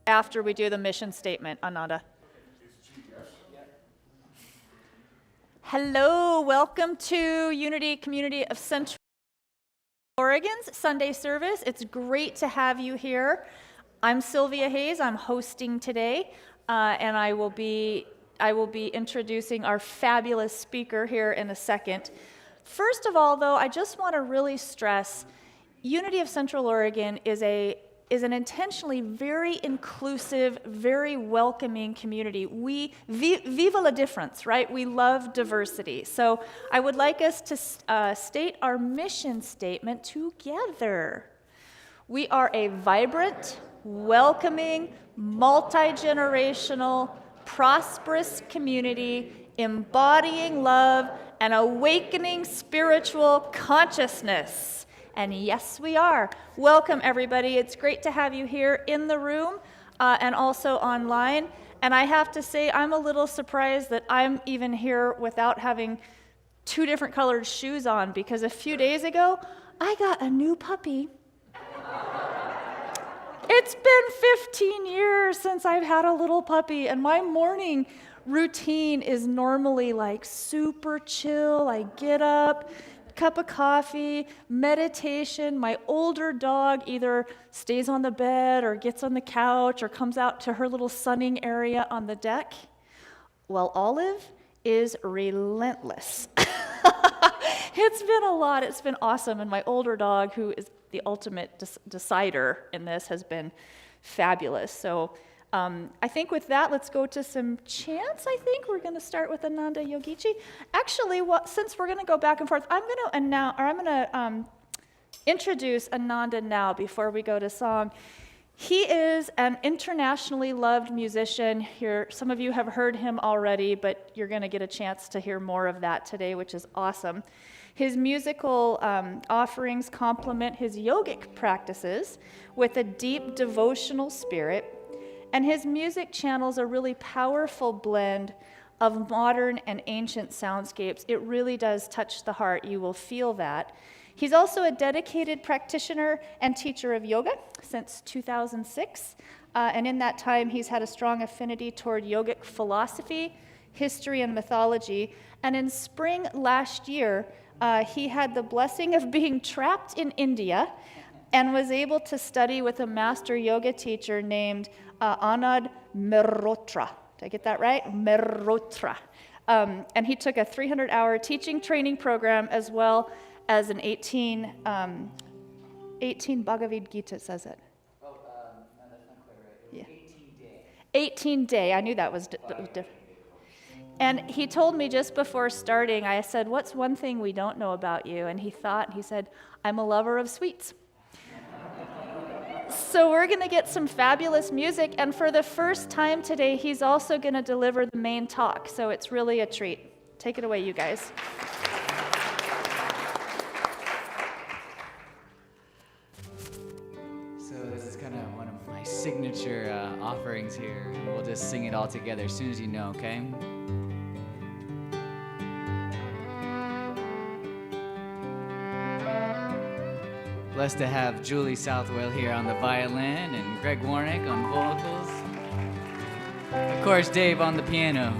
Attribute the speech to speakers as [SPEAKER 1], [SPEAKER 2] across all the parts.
[SPEAKER 1] after we do the mission statement, Ananda. Hello, welcome to Unity Community of Central Oregon's Sunday service. It's great to have you here. I'm Sylvia Hayes. I'm hosting today, and I will be introducing our fabulous speaker here in a second. First of all, though, I just want to really stress Unity of Central Oregon is an intentionally very inclusive, very welcoming community. Viva la difference, right? We love diversity. So I would like us to state our mission statement together. We are a vibrant, welcoming, multi-generational, prosperous community embodying love and awakening spiritual consciousness. And yes, we are. Welcome, everybody. It's great to have you here in the room and also online. And I have to say, I'm a little surprised that I'm even here without having two different colored shoes on, because a few days ago, I got a new puppy. It's been 15 years since I've had a little puppy, and my morning routine is normally like super chill. I get up, cup of coffee, meditation. My older dog either stays on the bed or gets on the couch or comes out to her little sunning area on the deck. Well, Olive is relentless. It's been a lot. It's been awesome. And my older dog, who is the ultimate decider in this, has been fabulous. So I think with that, let's go to some chants. I think we're going to start with Ananda Yogiji. Actually, since we're going to go back and forth, I'm going to introduce Ananda now before we go to song. He is an internationally loved musician. Here, some of you have heard him already, but you're going to get a chance to hear more of that today, which is awesome. His musical offerings complement his yogic practices with a deep devotional spirit. And his music channels a really powerful blend of modern and ancient soundscapes. It really does touch the heart. You will feel that. He's also a dedicated practitioner and teacher of yoga since 2006. And in that time, he's had a strong affinity toward yogic philosophy, history, and mythology. And in spring last year, he had the blessing of being trapped in India and was able to study with a master yoga teacher named Anand Mehrotra. Did I get that right? Mehrotra. And he took a 300-hour teaching training program as well as an 18 Bhagavad Gita, says it.
[SPEAKER 2] Oh, no, that's not quite right. It was 18-day.
[SPEAKER 1] 18-day. I knew that was different. And he told me just before starting, I said, "What's one thing we don't know about you?" And he said, "I'm a lover of sweets." So we're going to get some fabulous music, and for the first time today, he's also going to deliver the main talk, so it's really a treat. Take it away, you guys.
[SPEAKER 2] So this is kind of one of my signature offerings here. We'll just sing it all together as soon as you know, okay? Blessed to have Julie Southwell here on the violin and Greg Warnick on vocals. Of course, Dave on the piano.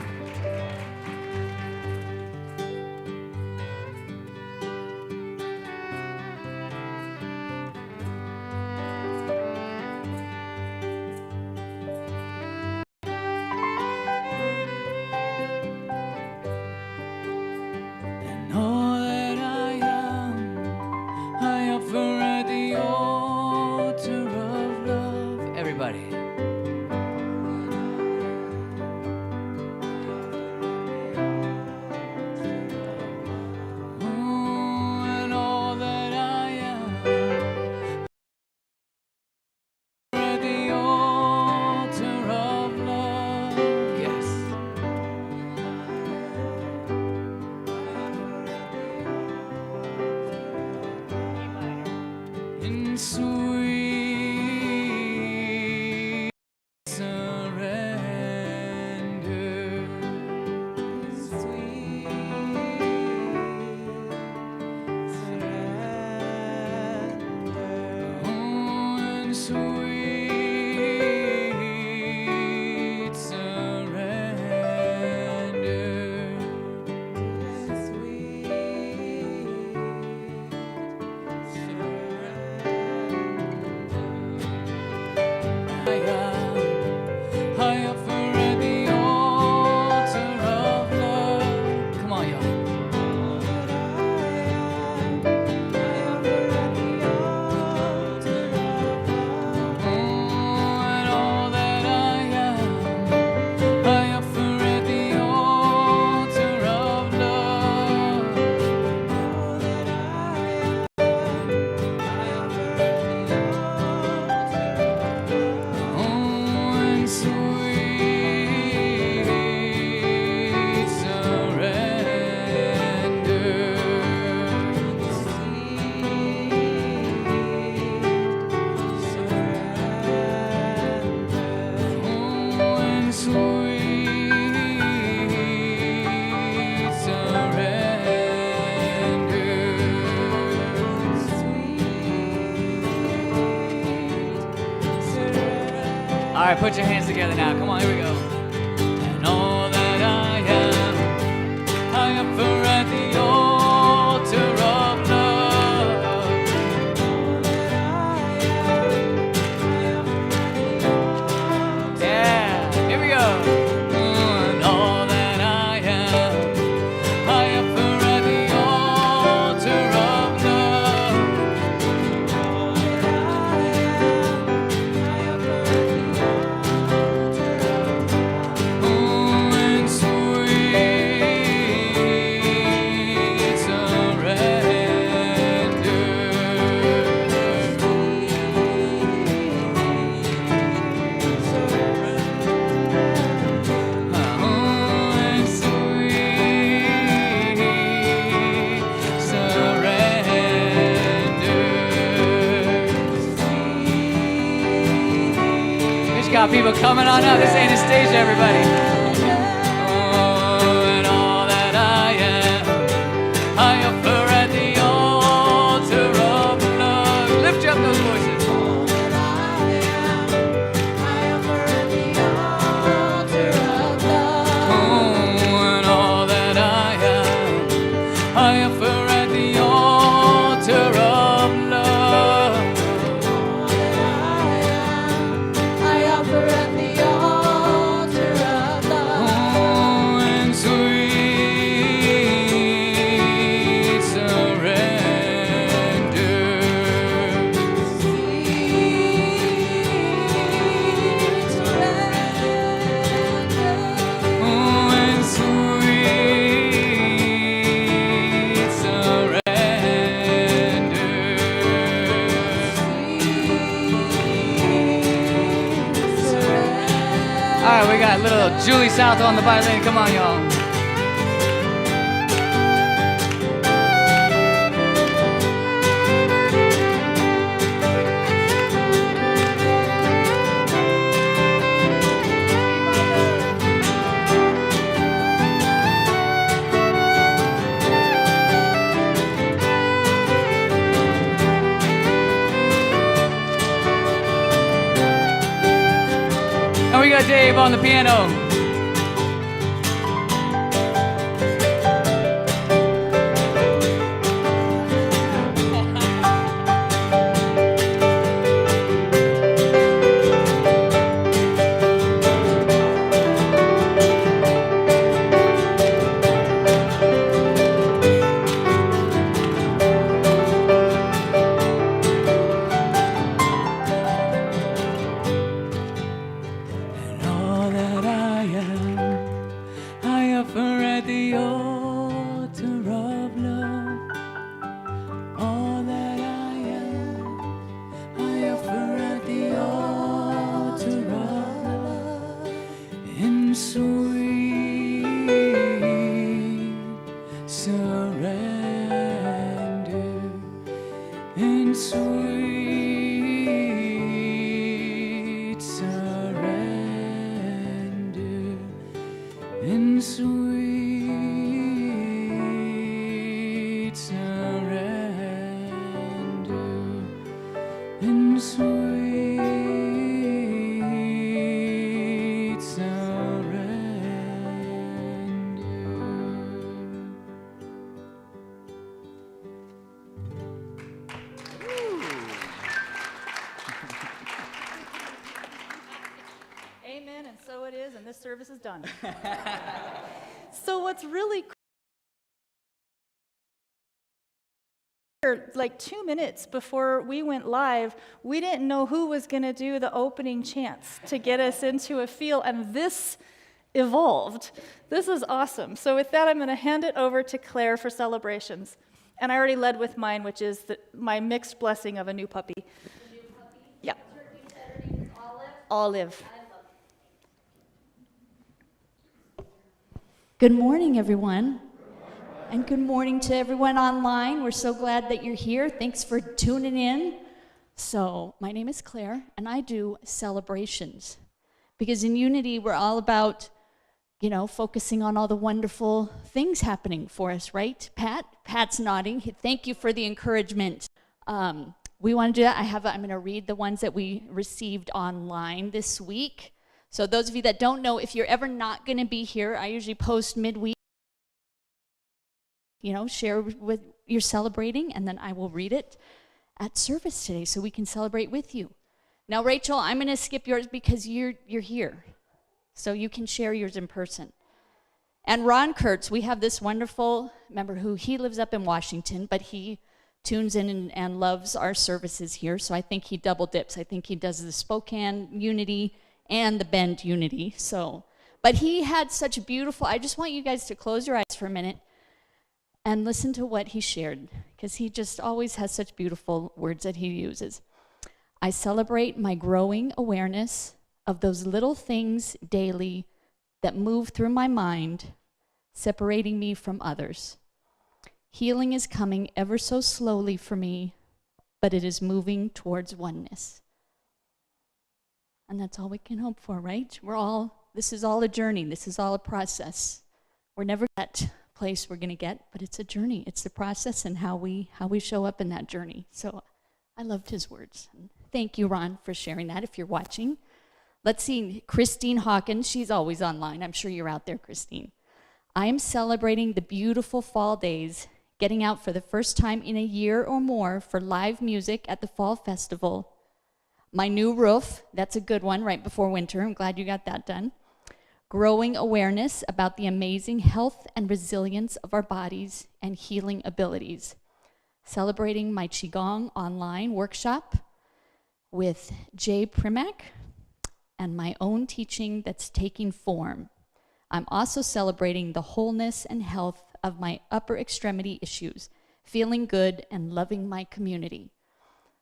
[SPEAKER 2] right, put your hands together now. Come on, here we go. And all that I offer at the altar of love. Yeah, here we go. And all that I offer at the altar of love. Oh, and sweet surrender. Oh, and sweet surrender. We just got people coming on up. This ain't a stage, everybody. Oh, and all that I am, I offer at the altar of love. Lift you up those voices. All that I am, I offer at the altar of love. Oh, and all that I am, I offer at the altar of love. All that I offer at the altar of love. Oh, and sweet surrender. Sweet surrender. Oh, and sweet surrender. All right, we got little Julie South on the violin. Come on, y'all. And we got Dave on the piano. And all that I am, I offer at the altar of love. All that I am, I offer at the altar of love. In sweet surrender. In sweet surrender. In sweet surrender. In sweet surrender.
[SPEAKER 1] Amen, and so it is, and this service is done. So what's really cool, like 2 minutes before we went live, we didn't know who was going to do the opening chants to get us into a feel, and this evolved. This is awesome. So with that, I'm going to hand it over to Claire for celebrations. And I already led with mine, which is my mixed blessing of a new puppy. Yeah. Olive.
[SPEAKER 3] Good morning, everyone. And good morning to everyone online. We're so glad that you're here. Thanks for tuning in. So, my name is Claire, and I do celebrations. Because in Unity, we're all about, focusing on all the wonderful things happening for us, right? Pat's nodding. Thank you for the encouragement. we want to do that. I'm going to read the ones that we received online this week. So those of you that don't know, if you're ever not going to be here, I usually post midweek, share what you're celebrating, and then I will read it at service today so we can celebrate with you. Now, Rachel, I'm going to skip yours because you're here, so you can share yours in person. And Ron Kurtz, we have this wonderful member he lives up in Washington, but he tunes in and loves our services here, so I think he double dips. I think he does the Spokane Unity and the Bend Unity. But he had such beautiful, I just want you guys to close your eyes for a minute and listen to what he shared, because he just always has such beautiful words that he uses. I celebrate my growing awareness of those little things daily that move through my mind, separating me from others. Healing is coming ever so slowly for me, but it is moving towards oneness. And that's all we can hope for, right? This is all a journey. This is all a process. We're never at that place we're going to get, but it's a journey. It's the process and how we show up in that journey. So I loved his words. Thank you, Ron, for sharing that if you're watching. Let's see, Christine Hawkins. She's always online. I'm sure you're out there, Christine. I am celebrating the beautiful fall days, getting out for the first time in a year or more for live music at the Fall Festival. My new roof, that's a good one, right before winter. I'm glad you got that done. Growing awareness about the amazing health and resilience of our bodies and healing abilities. Celebrating my Qigong online workshop with Jay Primack and my own teaching that's taking form. I'm also celebrating the wholeness and health of my upper extremity issues, feeling good and loving my community.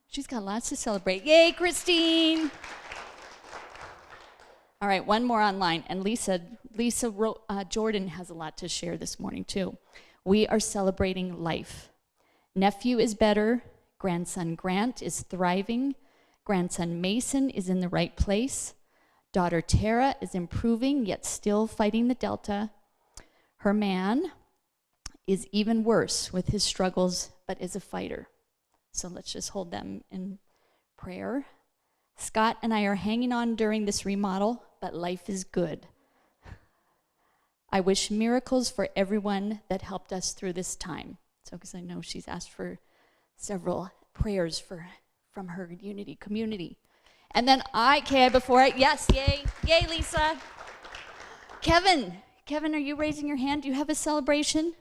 [SPEAKER 3] She's got lots to celebrate. Yay, Christine! All right, one more online, and Lisa Jordan has a lot to share this morning too. We are celebrating life. Nephew is better, grandson Grant is thriving, grandson Mason is in the right place, daughter Tara is improving yet still fighting the Delta. Her man is even worse with his struggles, but is a fighter. So let's just hold them in prayer. Scott and I are hanging on during this remodel, but life is good. I wish miracles for everyone that helped us through this time. So, because I know she's asked for several prayers from her Unity community. And then yes, yay, Lisa. Kevin, are you raising your hand? Do you have a celebration?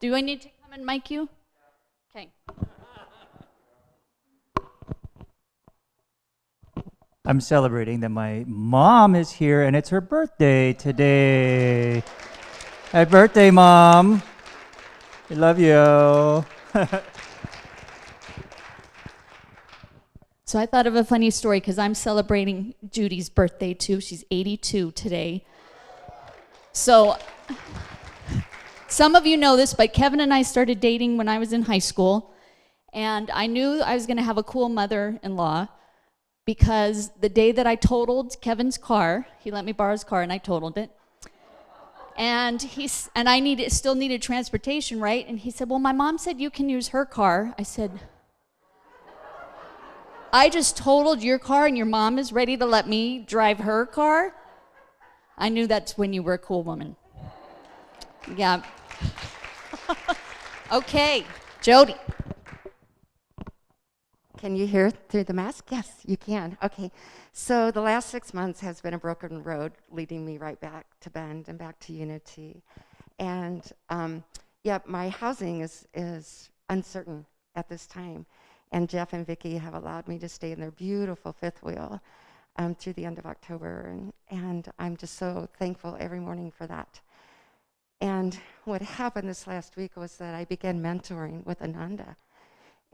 [SPEAKER 3] Do I need to come and mic you? Okay.
[SPEAKER 4] I'm celebrating that my mom is here and it's her birthday today. Happy birthday, Mom. I love you.
[SPEAKER 3] So I thought of a funny story because I'm celebrating Judy's birthday too. She's 82 today. So some of you know this, but Kevin and I started dating when I was in high school, and I knew I was going to have a cool mother-in-law because the day that I totaled Kevin's car, he let me borrow his car and I totaled it. And I still needed transportation, right? And he said, well, my mom said you can use her car. I said, I just totaled your car and your mom is ready to let me drive her car? I knew that's when you were a cool woman. Yeah. Okay, Jody.
[SPEAKER 5] Can you hear through the mask? Yes, you can. Okay. So the last 6 months has been a broken road leading me right back to Bend and back to Unity. And my housing is uncertain at this time. And Jeff and Vicki have allowed me to stay in their beautiful fifth wheel through the end of October. And I'm just so thankful every morning for that. And what happened this last week was that I began mentoring with Ananda.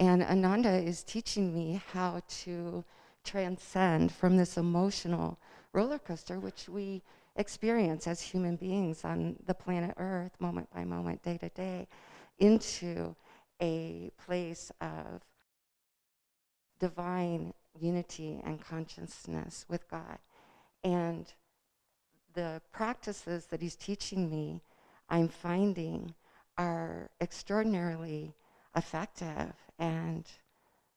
[SPEAKER 5] And Ananda is teaching me how to transcend from this emotional roller coaster, which we experience as human beings on the planet Earth, moment by moment, day to day, into a place of divine unity and consciousness with God. And the practices that he's teaching me, I'm finding, are extraordinarily effective and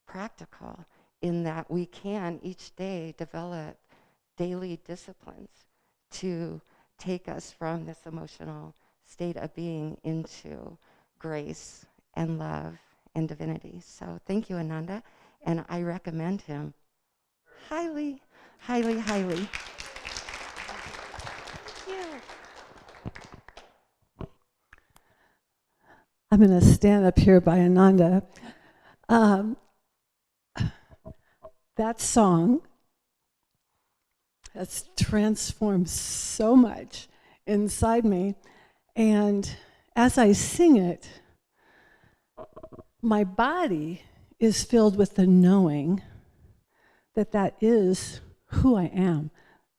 [SPEAKER 5] practical in that we can each day develop daily disciplines to take us from this emotional state of being into grace and love and divinity. So thank you, Ananda, and I recommend him highly, highly, highly.
[SPEAKER 6] I'm going to stand up here by Ananda. That song has transformed so much inside me. And as I sing it, my body is filled with the knowing that that is who I am,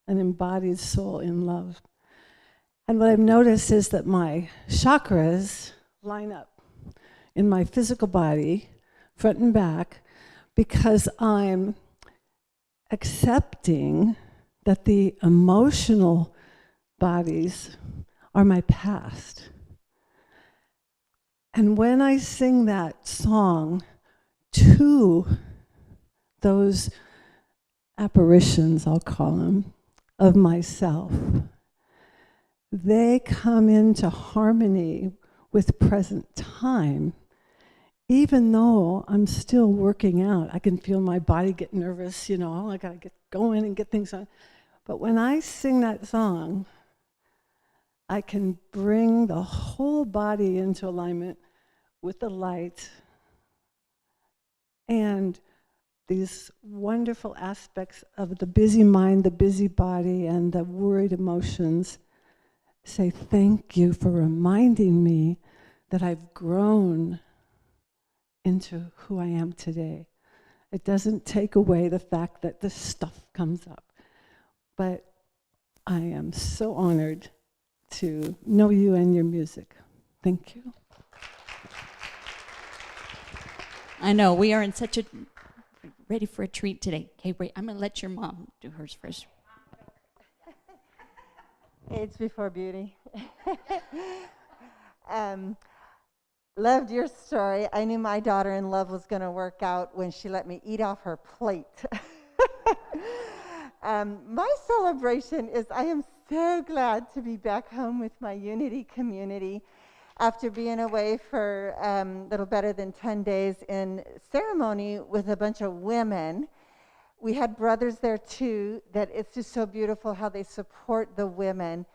[SPEAKER 6] an embodied soul in love. And what I've noticed is that my chakras line up in my physical body, front and back, because I'm accepting that the emotional bodies are my past. And when I sing that song to those apparitions, I'll call them, of myself, they come into harmony with present time. Even though I'm still working out, I can feel my body get nervous, you know, I gotta get going and get things on. But when I sing that song, I can bring the whole body into alignment with the light and these wonderful aspects of the busy mind, the busy body, and the worried emotions. Say thank you for reminding me that I've grown into who I am today. It doesn't take away the fact that this stuff comes up. But I am so honored to know you and your music. Thank you.
[SPEAKER 3] I know, we are in such a, ready for a treat today. Okay, wait, I'm gonna let your mom do hers first.
[SPEAKER 7] Age before beauty. Loved your story. I knew my daughter-in-law was going to work out when she let me eat off her plate. My celebration is I am so glad to be back home with my Unity community after being away for a little better than 10 days in ceremony with a bunch of women. We had brothers there too, that it's just so beautiful how they support the women.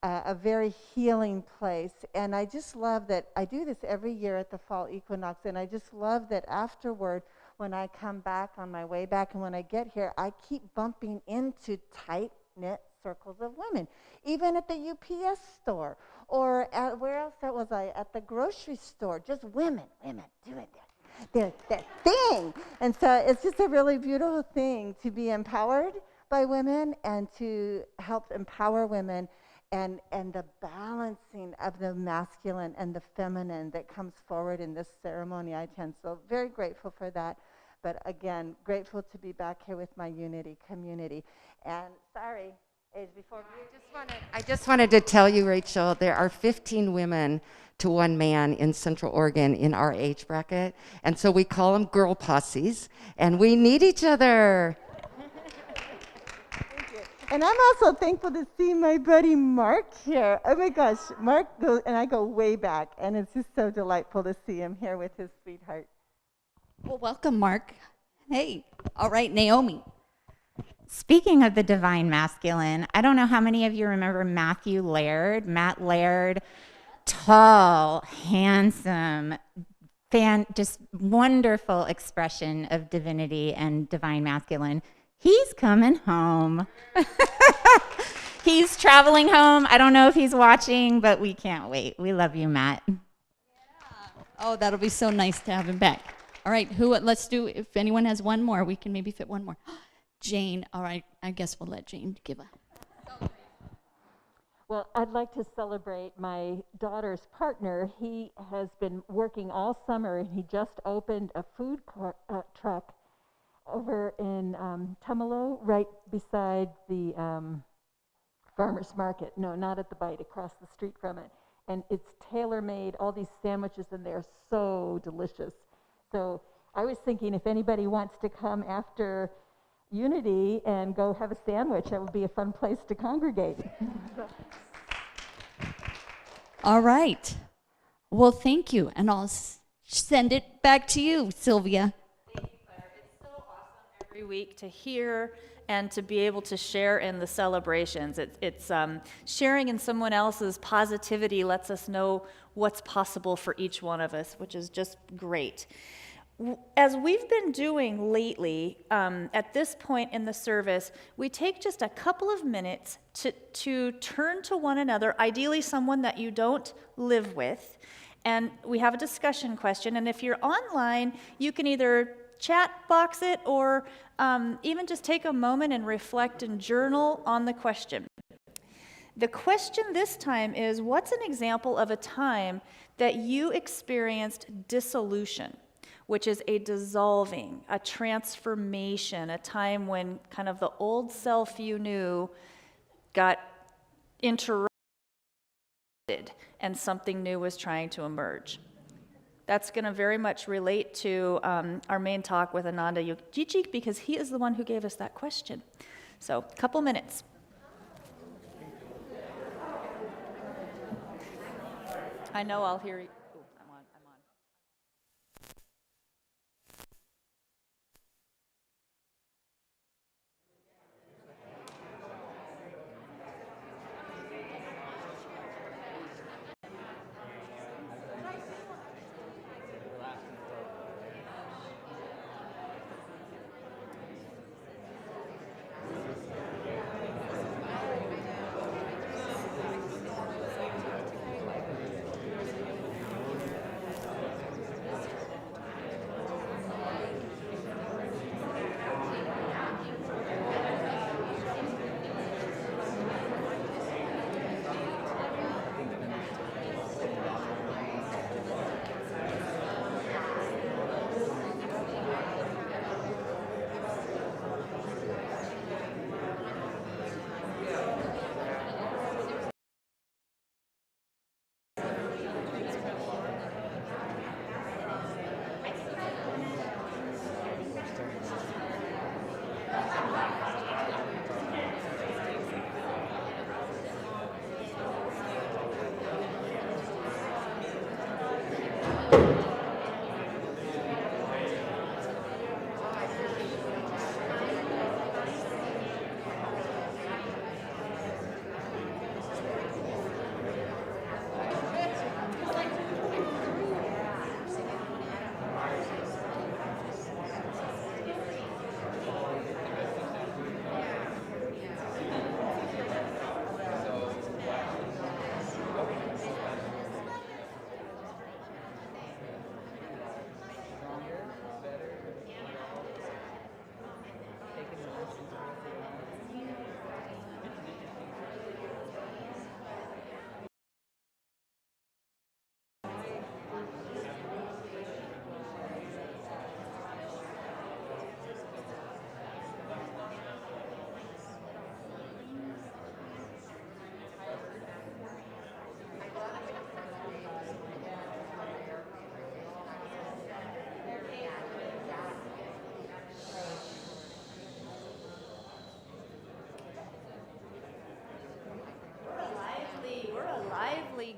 [SPEAKER 7] A very healing place. And I just love that I do this every year at the fall equinox, and I just love that afterward, when I come back on my way back and when I get here, I keep bumping into tight-knit circles of women, even at the UPS store, or at, where else was I? At the grocery store, just women doing their thing. And so it's just a really beautiful thing to be empowered by women and to help empower women. And the balancing of the masculine and the feminine that comes forward in this ceremony I attend. So very grateful for that. But again, grateful to be back here with my Unity community. And sorry, age before beauty.
[SPEAKER 5] I just wanted to tell you, Rachel, there are 15 women to one man in Central Oregon in our age bracket. And so we call them girl posses, and we need each other.
[SPEAKER 7] And I'm also thankful to see my buddy Mark here. Oh my gosh, Mark goes, and I go way back, and it's just so delightful to see him here with his sweetheart.
[SPEAKER 3] Well, welcome, Mark. Hey, all right, Naomi.
[SPEAKER 8] Speaking of the divine masculine, I don't know how many of you remember Matt Laird, tall, handsome, just wonderful expression of divinity and divine masculine. He's coming home. He's traveling home. I don't know if he's watching, but we can't wait. We love you, Matt.
[SPEAKER 3] Yeah. Oh, that'll be so nice to have him back. All right, let's do, if anyone has one more, we can maybe fit one more. Jane, all right, I guess we'll let Jane give a.
[SPEAKER 7] Well, I'd like to celebrate my daughter's partner. He has been working all summer, and he just opened a food truck over in Tumalo, right beside the farmer's market. No, not at the Bite, across the street from it. And it's tailor-made, all these sandwiches, and they're so delicious. So I was thinking if anybody wants to come after Unity and go have a sandwich, that would be a fun place to congregate.
[SPEAKER 3] All right. Well, thank you. And I'll send it back to you, Sylvia.
[SPEAKER 1] Thank you, Claire. It's so awesome every week to hear and to be able to share in the celebrations. It's sharing in someone else's positivity lets us know what's possible for each one of us, which is just great. As we've been doing lately, at this point in the service, we take just a couple of minutes to turn to one another, ideally someone that you don't live with, and we have a discussion question. And if you're online, you can either chat box it or even just take a moment and reflect and journal on the question. The question this time is, what's an example of a time that you experienced dissolution? Which is a dissolving, a transformation, a time when kind of the old self you knew got interrupted and something new was trying to emerge. That's going to very much relate to our main talk with Ananda Yogiji because he is the one who gave us that question. So, a couple minutes. I know I'll hear you.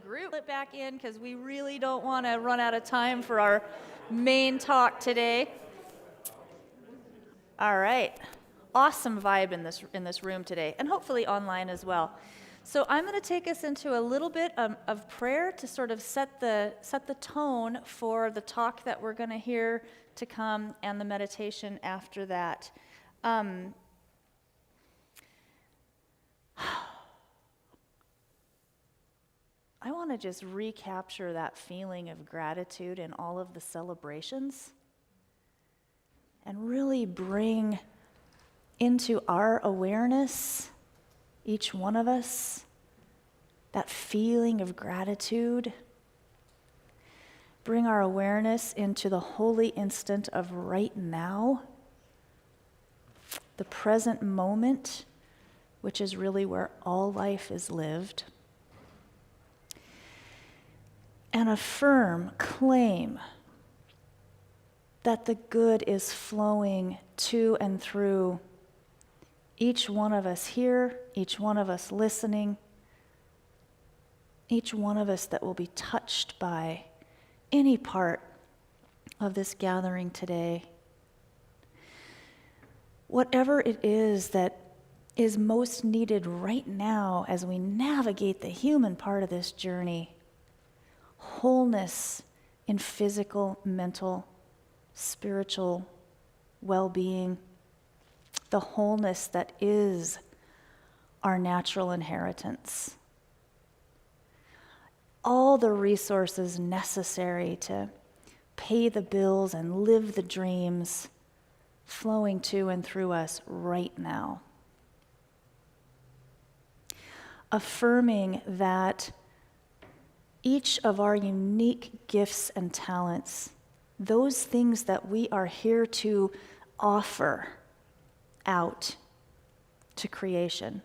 [SPEAKER 1] Group it back in because we really don't want to run out of time for our main talk today. All right, awesome vibe in this room today, and hopefully online as well. So I'm going to take us into a little bit of prayer to sort of set the tone for the talk that we're going to hear to come and the meditation after that. I want to just recapture that feeling of gratitude in all of the celebrations and really bring into our awareness, each one of us, that feeling of gratitude. Bring our awareness into the holy instant of right now, the present moment, which is really where all life is lived. And affirm, claim that the good is flowing to and through each one of us here, each one of us listening, each one of us that will be touched by any part of this gathering today. Whatever it is that is most needed right now as we navigate the human part of this journey, wholeness in physical, mental, spiritual well-being, the wholeness that is our natural inheritance. All the resources necessary to pay the bills and live the dreams flowing to and through us right now. Affirming that each of our unique gifts and talents, those things that we are here to offer out to creation,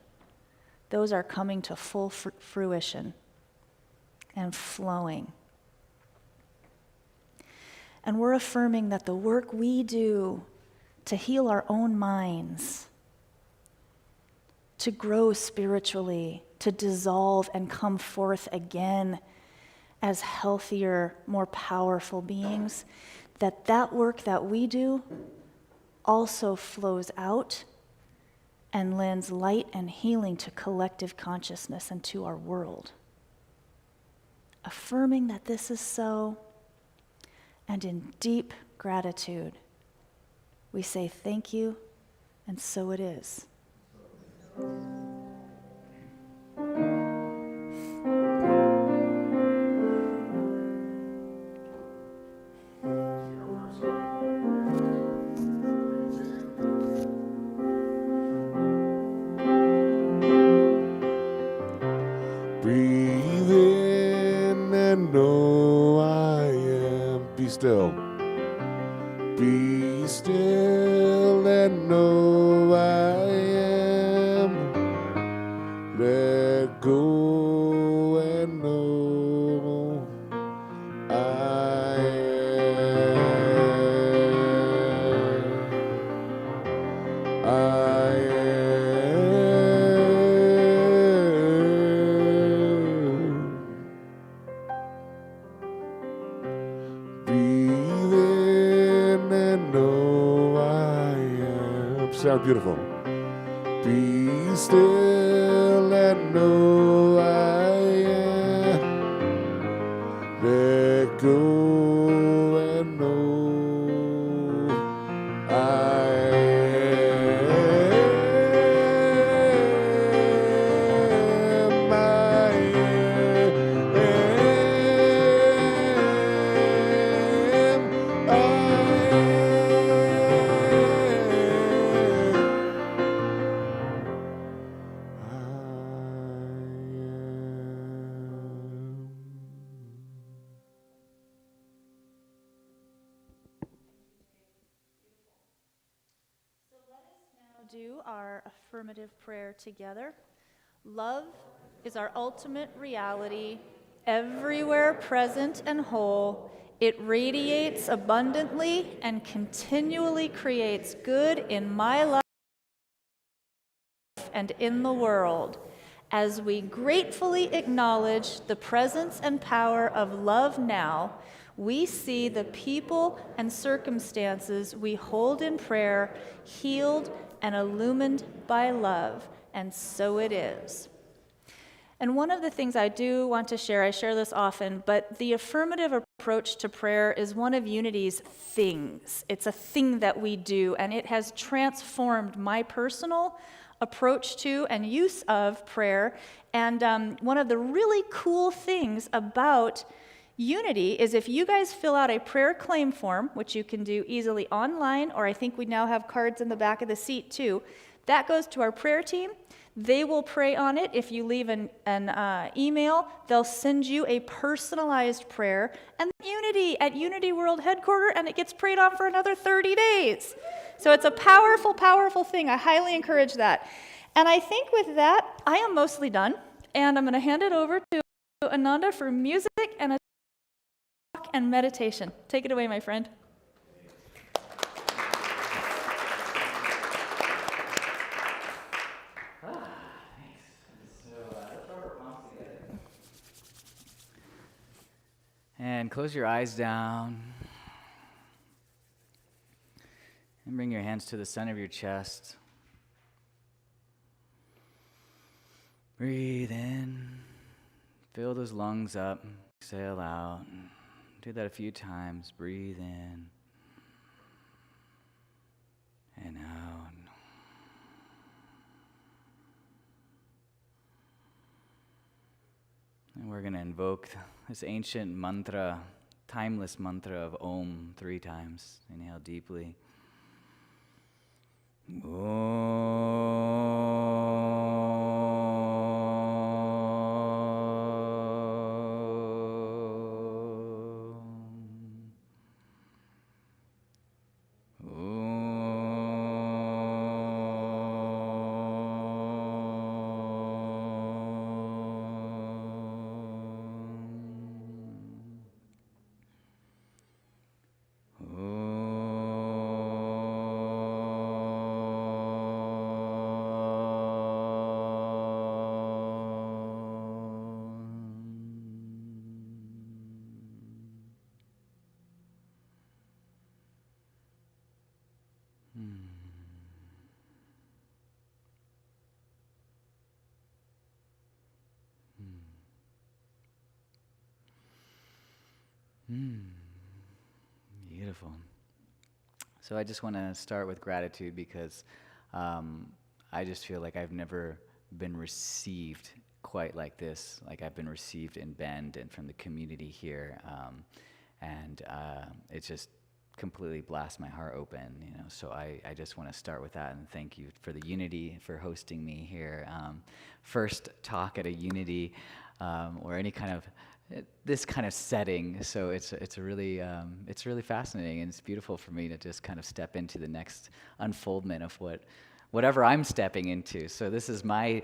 [SPEAKER 1] those are coming to full fruition and flowing. And we're affirming that the work we do to heal our own minds, to grow spiritually, to dissolve and come forth again as healthier, more powerful beings, that work that we do also flows out and lends light and healing to collective consciousness and to our world. Affirming that this is so, and in deep gratitude, we say thank you, and so it is.
[SPEAKER 9] Breathe in and know I am. Be still. Be still and know I am. Let go and know I am. I am. Breathe in and know I am. Sound beautiful. Be still and know I am. Let go and know I am.
[SPEAKER 1] Do our affirmative prayer together. Love is our ultimate reality, everywhere present and whole. It radiates abundantly and continually creates good in my life and in the world. As we gratefully acknowledge the presence and power of love now, we see the people and circumstances we hold in prayer healed and illumined by love, and so it is. And one of the things I do want to share, I share this often, but the affirmative approach to prayer is one of Unity's things. It's a thing that we do, and it has transformed my personal approach to and use of prayer. And one of the really cool things about Unity is if you guys fill out a prayer claim form, which you can do easily online, or I think we now have cards in the back of the seat too, that goes to our prayer team. They will pray on it. If you leave an email, they'll send you a personalized prayer, and Unity at Unity World Headquarters, and it gets prayed on for another 30 days. So it's a powerful, powerful thing. I highly encourage that. And I think with that, I am mostly done, and I'm going to hand it over to Ananda for music and a and meditation. Take it away, my friend.
[SPEAKER 2] close your eyes down and bring your hands to the center of your chest. Breathe in, fill those lungs up, exhale out. Do that a few times. Breathe in and out. And we're going to invoke this ancient mantra, timeless mantra of Om 3 times. Inhale deeply. Beautiful. So I just want to start with gratitude because I just feel like I've never been received quite like this, like I've been received in Bend and from the community here, and it just completely blasts my heart open, you know. So I just want to start with that and thank you for the Unity for hosting me here. First talk at a Unity or any kind of this kind of setting, so it's really fascinating, and it's beautiful for me to just kind of step into the next unfoldment of whatever I'm stepping into. So this is my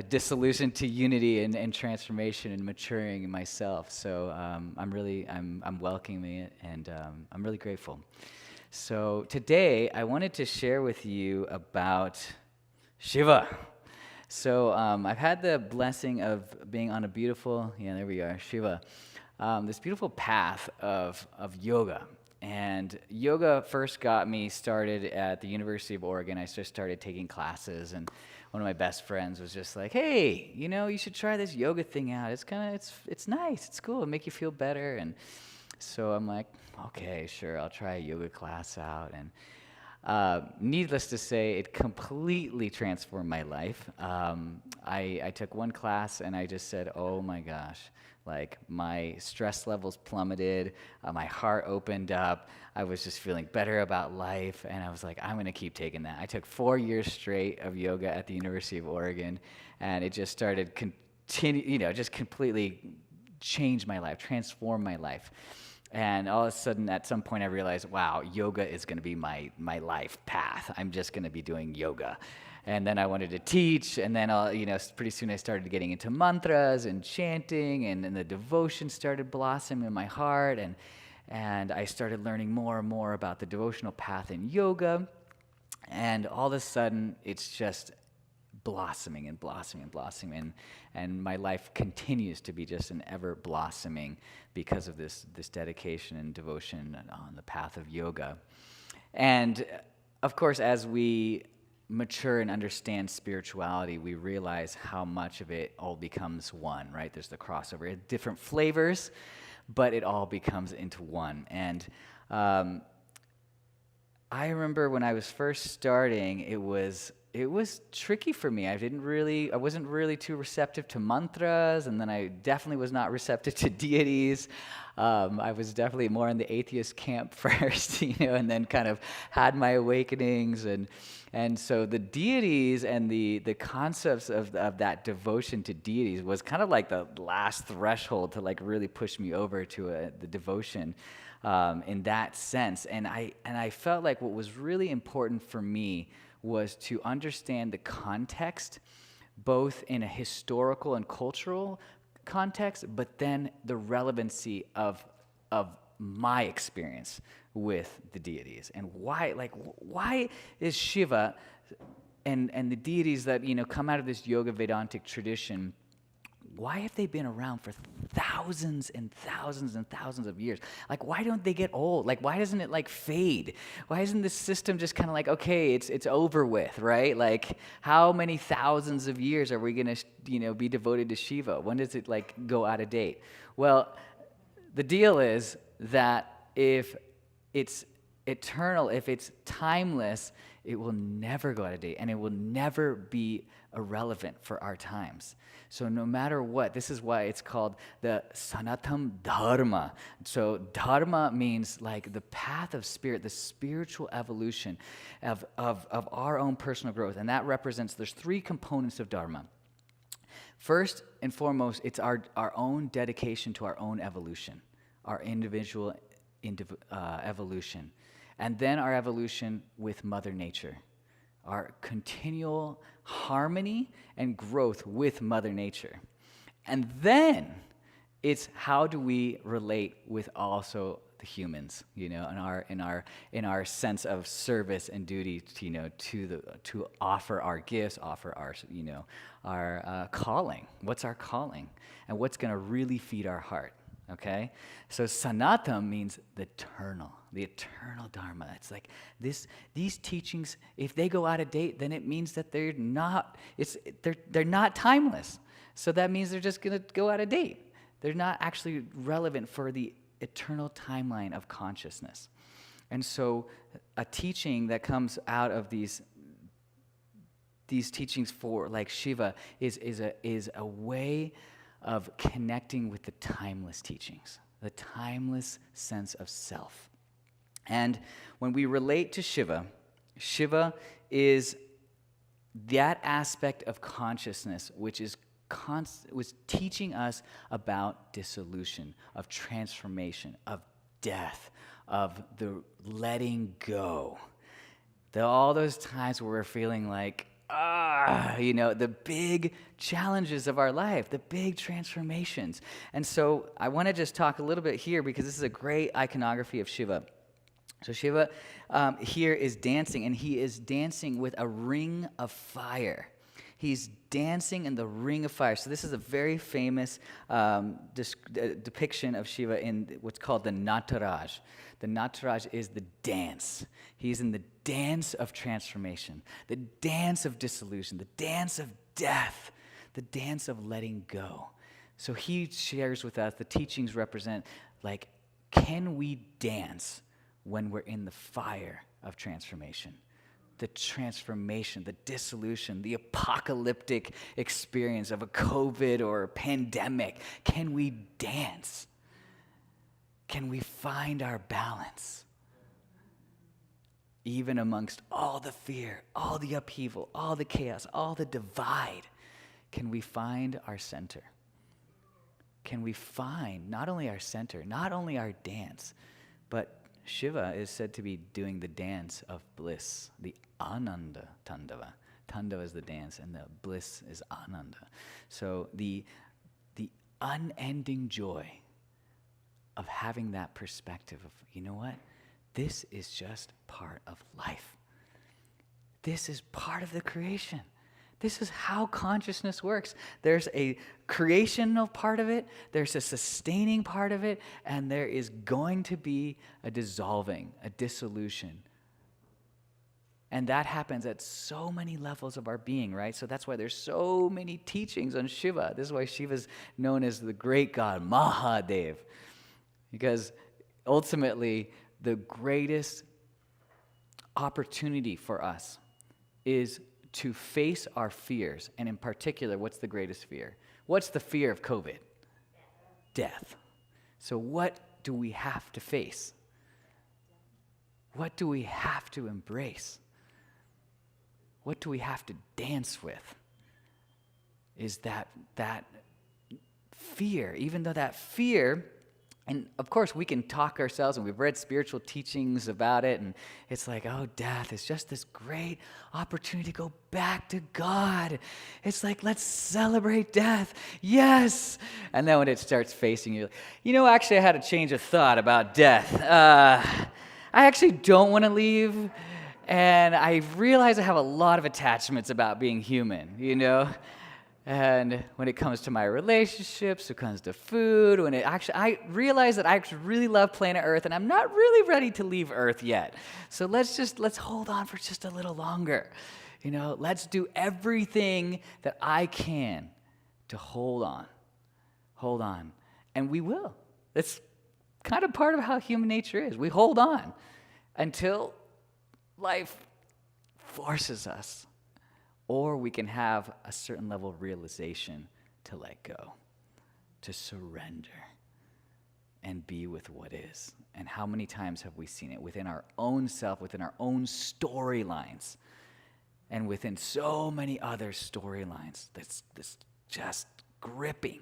[SPEAKER 2] dissolution to unity and transformation and maturing in myself. So I'm welcoming it, and I'm really grateful. So today I wanted to share with you about Shiva. So I've had the blessing of being on a beautiful, there we are, Shiva, this beautiful path of yoga. And yoga first got me started at the University of Oregon. I just started taking classes, and one of my best friends was just like, hey, you should try this yoga thing out. It's nice, it's cool, it'll make you feel better. And so I'm like, okay, sure, I'll try a yoga class out. And needless to say, it completely transformed my life. I took one class and I just said, oh my gosh, like my stress levels plummeted, my heart opened up, I was just feeling better about life, and I was like, I'm gonna keep taking that. I took 4 years straight of yoga at the University of Oregon, and it just started just completely changed my life, transformed my life. And all of a sudden, at some point, I realized, wow, yoga is going to be my life path. I'm just going to be doing yoga. And then I wanted to teach, and then pretty soon I started getting into mantras and chanting, and then the devotion started blossoming in my heart, and I started learning more and more about the devotional path in yoga. And all of a sudden, it's just blossoming and blossoming and blossoming, and my life continues to be just an ever blossoming because of this dedication and devotion on the path of yoga. And of course, as we mature and understand spirituality, we realize how much of it all becomes one, right? There's the crossover, different flavors, but it all becomes into one. And I remember when I was first starting, it was tricky for me. I wasn't really too receptive to mantras, and then I definitely was not receptive to deities. I was definitely more in the atheist camp first, and then kind of had my awakenings, and so the deities and the concepts of that devotion to deities was kind of like the last threshold to like really push me over to the devotion in that sense. And I felt like what was really important for me was to understand the context, both in a historical and cultural context, but then the relevancy of my experience with the deities, and why is Shiva and the deities that come out of this yoga Vedantic tradition, why have they been around for thousands and thousands and thousands of years? Like, why don't they get old? Like, why doesn't it like fade? Why isn't this system just kind of like, okay, it's over with, right? Like, how many thousands of years are we gonna, be devoted to Shiva? When does it like go out of date? Well, the deal is that if it's eternal, if it's timeless, it will never go out of date, and it will never be irrelevant for our times. So no matter what, this is why it's called the Sanatam Dharma. So dharma means like the path of spirit, the spiritual evolution of our own personal growth. And that represents, there's 3 components of dharma. First and foremost, it's our own dedication to our own evolution, our individual evolution. And then our evolution with Mother Nature, our continual harmony and growth with Mother Nature. And then it's how do we relate with also the humans, in our sense of service and duty, to offer our gifts, offer our calling. What's our calling? And what's going to really feed our heart? Okay, so Sanatam means the eternal Dharma. It's like these teachings, if they go out of date, then it means that they're not timeless. So that means they're just gonna go out of date. They're not actually relevant for the eternal timeline of consciousness. And so a teaching that comes out of these teachings for like Shiva is a way of connecting with the timeless teachings, the timeless sense of self. And when we relate to Shiva, Shiva is that aspect of consciousness which was teaching us about dissolution, of transformation, of death, of the letting go. All those times where we're feeling like, the big challenges of our life, the big transformations. And so I want to just talk a little bit here because this is a great iconography of Shiva. So Shiva here is dancing, and he is dancing with a ring of fire. He's dancing in the ring of fire. So this is a very famous depiction of Shiva in what's called the Nataraj. The Nataraj is the dance. He's in the dance of transformation, the dance of dissolution, the dance of death, the dance of letting go. So he shares with us, the teachings represent, like, can we dance when we're in the fire of transformation? The transformation, the dissolution, the apocalyptic experience of a COVID or a pandemic. Can we dance? Can we find our balance? Even amongst all the fear, all the upheaval, all the chaos, all the divide, can we find our center? Can we find not only our center, not only our dance, but Shiva is said to be doing the dance of bliss, the Ananda Tandava. Tandava is the dance, and the bliss is Ananda. So the unending joy of having that perspective of, you know what? This is just part of life. This is part of the creation. This is how consciousness works. There's a creational part of it, there's a sustaining part of it, and there is going to be a dissolving, a dissolution. And that happens at so many levels of our being, right? So that's why there's so many teachings on Shiva. This is why Shiva's known as the great god, Mahadev. Because ultimately, the greatest opportunity for us is to face our fears. And in particular, what's the greatest fear? What's the fear of COVID? Death. So what do we have to face? What do we have to embrace? What do we have to dance with? Is that fear, even though that fear, and of course we can talk ourselves, and we've read spiritual teachings about it, and it's like, oh, death is just this great opportunity to go back to God. It's like, let's celebrate death. Yes. And then when it starts facing you, actually I had a change of thought about death. I actually don't want to leave. And I realize I have a lot of attachments about being human, And when it comes to my relationships, when it comes to food, I realize that I actually really love planet Earth, and I'm not really ready to leave Earth yet. So let's hold on for just a little longer. Let's do everything that I can to hold on. And we will. That's kind of part of how human nature is. We hold on until life forces us, or we can have a certain level of realization to let go, to surrender, and be with what is. And how many times have we seen it within our own self, within our own storylines, and within so many other storylines that's just gripping.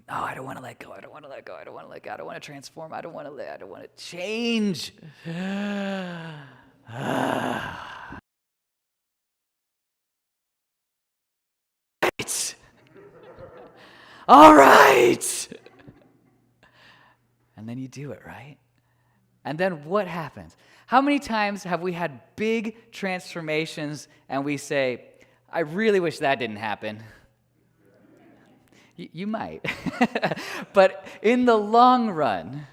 [SPEAKER 2] No, I don't want to let go. I don't want to let go. I don't want to let go. I don't want to transform. I don't want to change. All right. And then you do it, right? And then what happens? How many times have we had big transformations and we say, I really wish that didn't happen? You might. But in the long run,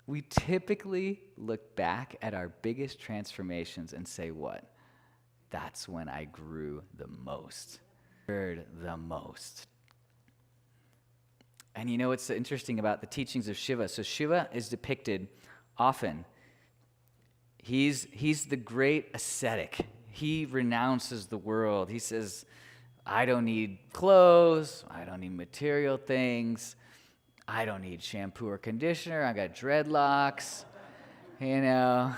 [SPEAKER 2] we typically look back at our biggest transformations and say, what? That's when I grew the most. The most. And you know what's interesting about the teachings of Shiva? So Shiva is depicted often. He's the great ascetic. He renounces the world. He says, I don't need clothes. I don't need material things. I don't need shampoo or conditioner. I got dreadlocks. I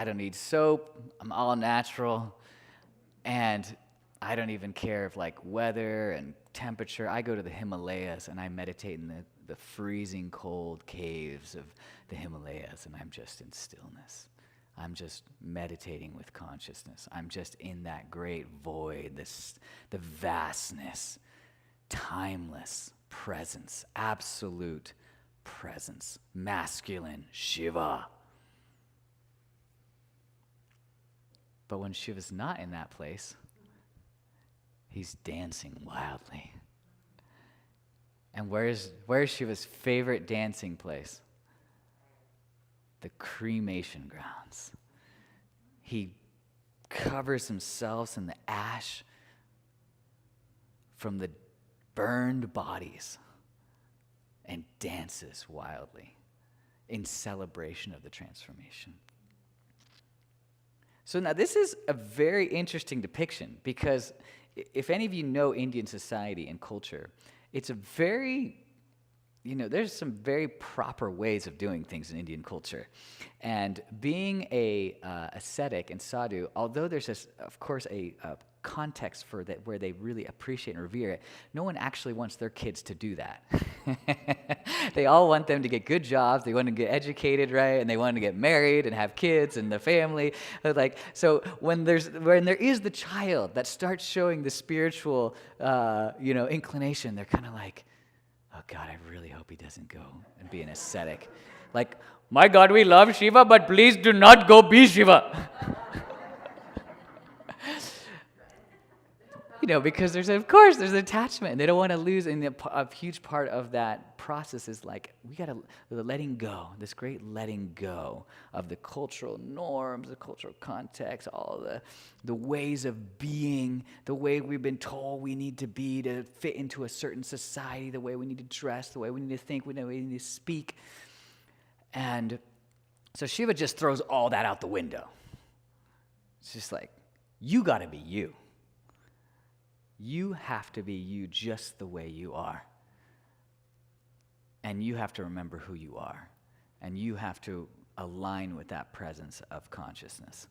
[SPEAKER 2] don't need soap. I'm all natural. And I don't even care if weather and temperature. I go to the Himalayas and I meditate in the freezing cold caves of the Himalayas, and I'm just in stillness. I'm just meditating with consciousness. I'm just in that great void, the vastness, timeless presence, absolute presence, masculine Shiva. But when Shiva's not in that place, he's dancing wildly. And where's Shiva's favorite dancing place? The cremation grounds. He covers himself in the ash from the burned bodies and dances wildly in celebration of the transformation. So now this is a very interesting depiction, because if any of you know Indian society and culture, it's a very, there's some very proper ways of doing things in Indian culture. And being a ascetic and sadhu, although there's of course a context for that where they really appreciate and revere it, no one actually wants their kids to do that. They all want them to get good jobs, they want to get educated, right? And they want to get married and have kids and the family. So when there is the child that starts showing the spiritual inclination, they're kind of like, oh God, I really hope he doesn't go and be an ascetic. My God, we love Shiva, but please do not go be Shiva. Because there's attachment, and they don't want to lose. And a huge part of that process is we got to letting go, this great letting go of the cultural norms, the cultural context, all the ways of being, the way we've been told we need to be to fit into a certain society, the way we need to dress, the way we need to think, the way we need to speak. And so Shiva just throws all that out the window. It's just you got to be you. You have to be you just the way you are. And you have to remember who you are. And you have to align with that presence of consciousness.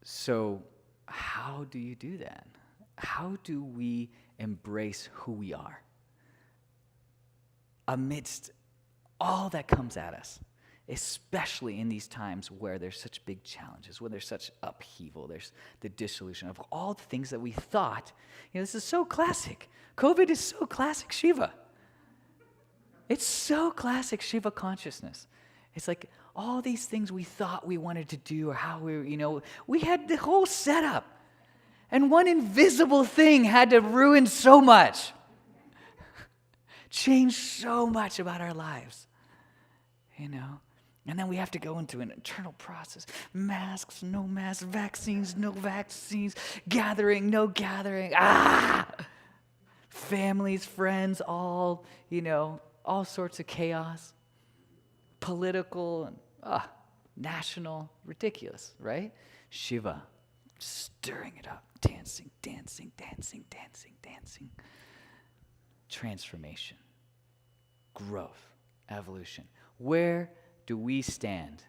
[SPEAKER 2] So, how do you do that? How do we embrace who we are amidst all that comes at us? Especially in these times where there's such big challenges, where there's such upheaval, there's the dissolution of all the things that we thought. This is so classic. COVID is so classic Shiva. It's so classic Shiva consciousness. It's like all these things we thought we wanted to do, or how we had the whole setup. And one invisible thing had to ruin so much, change so much about our lives, And then we have to go into an internal process. Masks, no masks, vaccines, no vaccines, gathering, no gathering. Families, friends, all sorts of chaos. Political and national, ridiculous, right? Shiva, stirring it up, dancing, dancing, dancing, dancing, dancing. Transformation, growth, evolution. Where do we stand?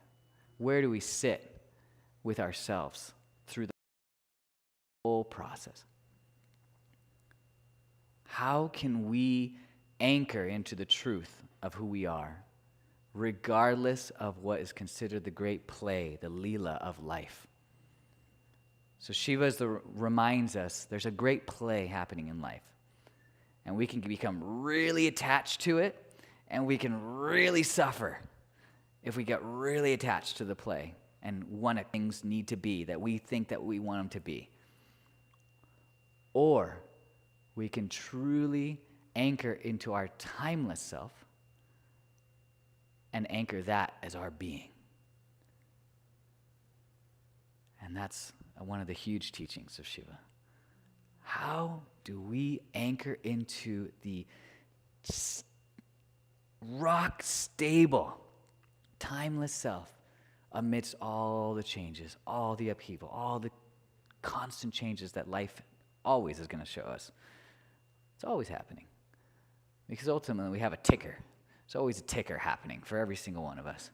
[SPEAKER 2] Where do we sit with ourselves through the whole process? How can we anchor into the truth of who we are, regardless of what is considered the great play, the Leela of life? So Shiva reminds us there's a great play happening in life. And we can become really attached to it, and we can really suffer if we get really attached to the play and want things need to be that we think that we want them to be. Or we can truly anchor into our timeless self and anchor that as our being. And that's one of the huge teachings of Shiva. How do we anchor into the rock stable, timeless self amidst all the changes, all the upheaval, all the constant changes that life always is going to show us? It's always happening. Because ultimately we have a ticker. There's always a ticker happening for every single one of us.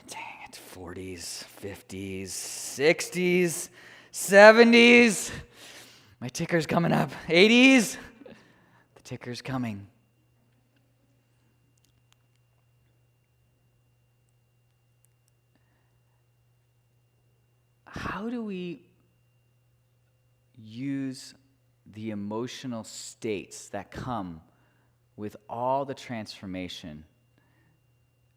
[SPEAKER 2] Dang it, 40s, 50s, 60s, 70s. My ticker's coming up. 80s. The ticker's coming. How do we use the emotional states that come with all the transformation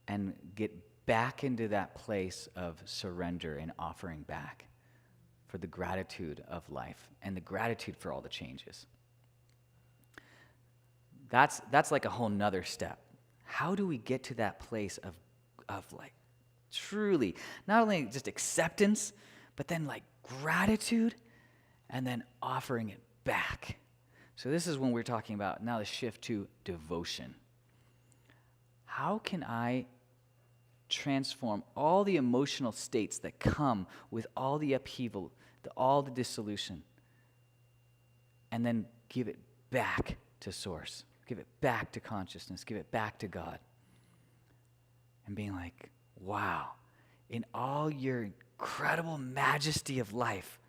[SPEAKER 2] and get back into that place of surrender and offering back for the gratitude of life and the gratitude for all the changes? That's like a whole nother step. How do we get to that place of like truly not only just acceptance, but then like gratitude and then offering it back? So this is when we're talking about now the shift to devotion. How can I transform all the emotional states that come with all the upheaval, all the dissolution, and then give it back to source, give it back to consciousness, give it back to God, and being like, wow, in all your incredible majesty of life,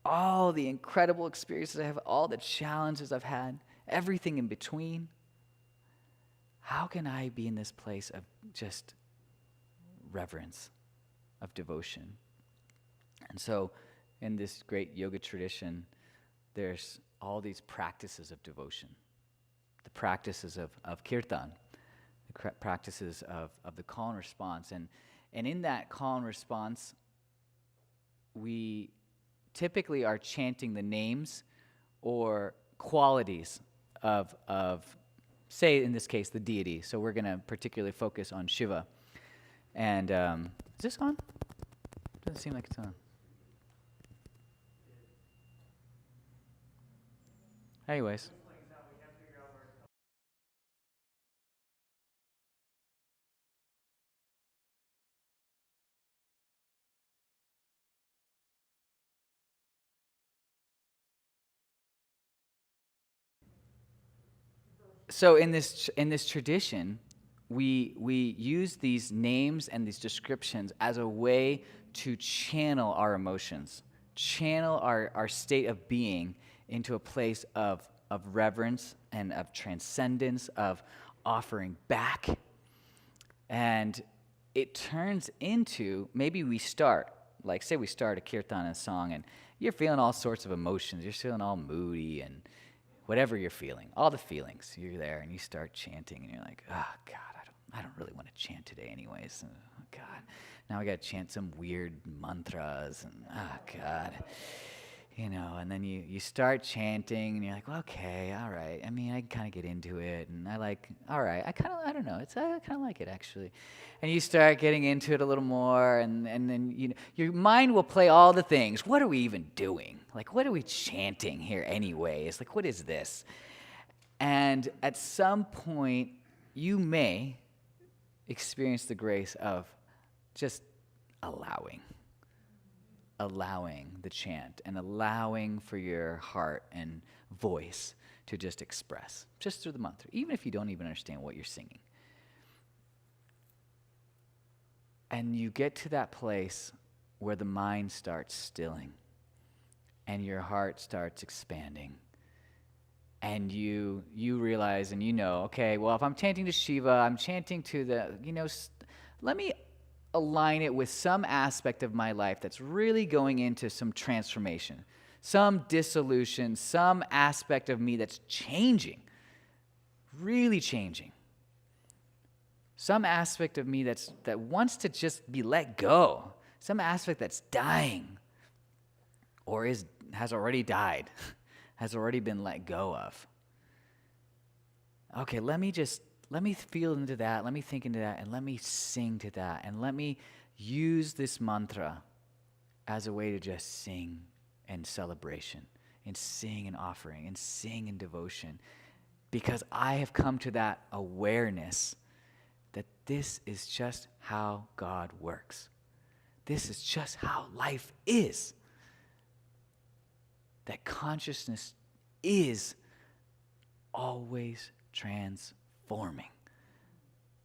[SPEAKER 2] all the incredible experiences I have, all the challenges I've had, everything in between, how can I be in this place of just reverence, of devotion? And so in this great yoga tradition, there's all these practices of devotion, the practices of kirtan, the practices of the call and response. And in that call and response, we typically are chanting the names or qualities of say in this case, the deity. So we're going to particularly focus on Shiva. And is this on? Doesn't seem like it's on. Anyways. So in this tradition, we use these names and these descriptions as a way to channel our emotions, channel our state of being into a place of reverence and of transcendence, of offering back. And it turns into, maybe we start, like say we start a kirtan, a song, and you're feeling all sorts of emotions. You're feeling all moody and whatever you're feeling, all the feelings, you're there and you start chanting and you're like, oh God, I don't really want to chant today anyways. Oh God, now I got to chant some weird mantras and oh God. And then you start chanting, and you're like, well, okay, all right. I mean, I can kind of get into it, and all right, I don't know, I kind of like it, actually. And you start getting into it a little more, and then, your mind will play all the things. What are we even doing? Like, what are we chanting here anyways? Like, what is this? And at some point, you may experience the grace of just allowing the chant and allowing for your heart and voice to just express, just through the mantra, even if you don't even understand what you're singing. And you get to that place where the mind starts stilling and your heart starts expanding. And you realize and okay, well, if I'm chanting to Shiva, I'm chanting to let me align it with some aspect of my life that's really going into some transformation, some dissolution, some aspect of me that's changing, really changing. Some aspect of me that wants to just be let go, some aspect that's dying or has already died, has already been let go of. Okay, let me feel into that, let me think into that, and let me sing to that, and let me use this mantra as a way to just sing in celebration, and sing in offering, and sing in devotion, because I have come to that awareness that this is just how God works. This is just how life is. That consciousness is always transforming.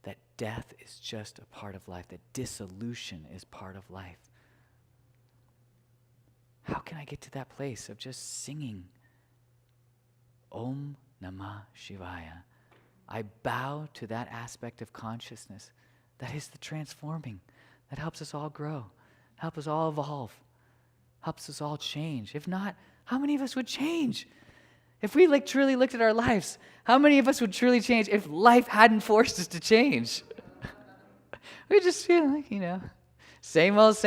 [SPEAKER 2] That death is just a part of life. That dissolution is part of life. How can I get to that place of just singing Om Namah Shivaya? I bow to that aspect of consciousness that is the transforming, that helps us all grow, helps us all evolve, helps us all change. If not, how many of us would change? If we truly looked at our lives, how many of us would truly change if life hadn't forced us to change? We just feel like, same old,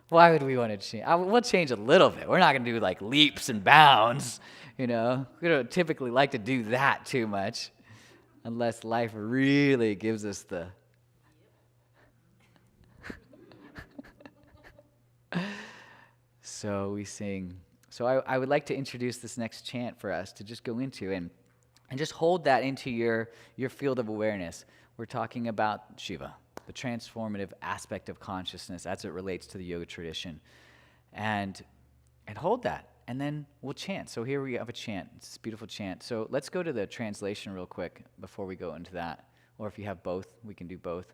[SPEAKER 2] Why would we want to change? We'll change a little bit. We're not going to do leaps and bounds, We don't typically like to do that too much unless life really gives us the... So we sing. So I would like to introduce this next chant for us to just go into and just hold that into your field of awareness. We're talking about Shiva, the transformative aspect of consciousness as it relates to the yoga tradition. And hold that, and then we'll chant. So here we have a chant. It's this beautiful chant. So let's go to the translation real quick before we go into that. Or if you have both, we can do both.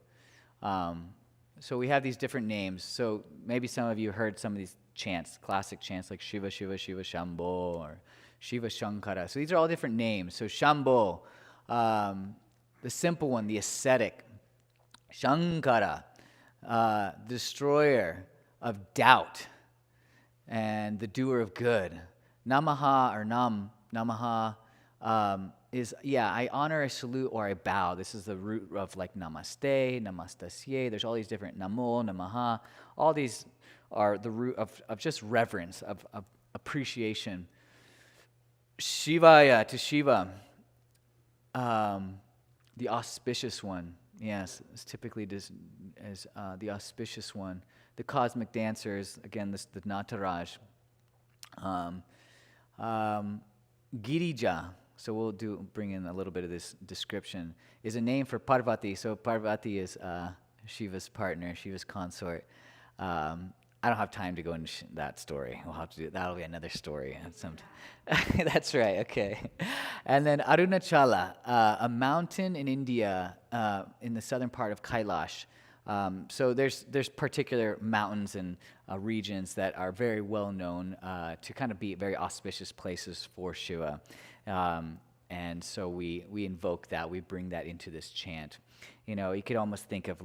[SPEAKER 2] So we have these different names. So maybe some of you heard some of these chants, classic chants like Shiva, Shiva, Shiva, Shambho, or Shiva, Shankara. So these are all different names. So Shambho, the simple one, the ascetic. Shankara, destroyer of doubt and the doer of good. Namaha or Namaha is, I honor, I salute, or I bow. This is the root of namaste, namastasye. There's all these different namo, namaha. All these are the root of just reverence, of appreciation. Shivaya, to Shiva, the auspicious one. Yes, it's typically as the auspicious one. The cosmic dancers, again, the Nataraj. Girija, so we'll bring in a little bit of this description, is a name for Parvati. So Parvati is Shiva's partner, Shiva's consort. I don't have time to go into that story. We'll have to do that'll be another story. That's right. Okay. And then Arunachala, a mountain in India, in the southern part of Kailash. So there's particular mountains and regions that are very well known to kind of be very auspicious places for Shiva. And so we invoke that. We bring that into this chant. You could almost think of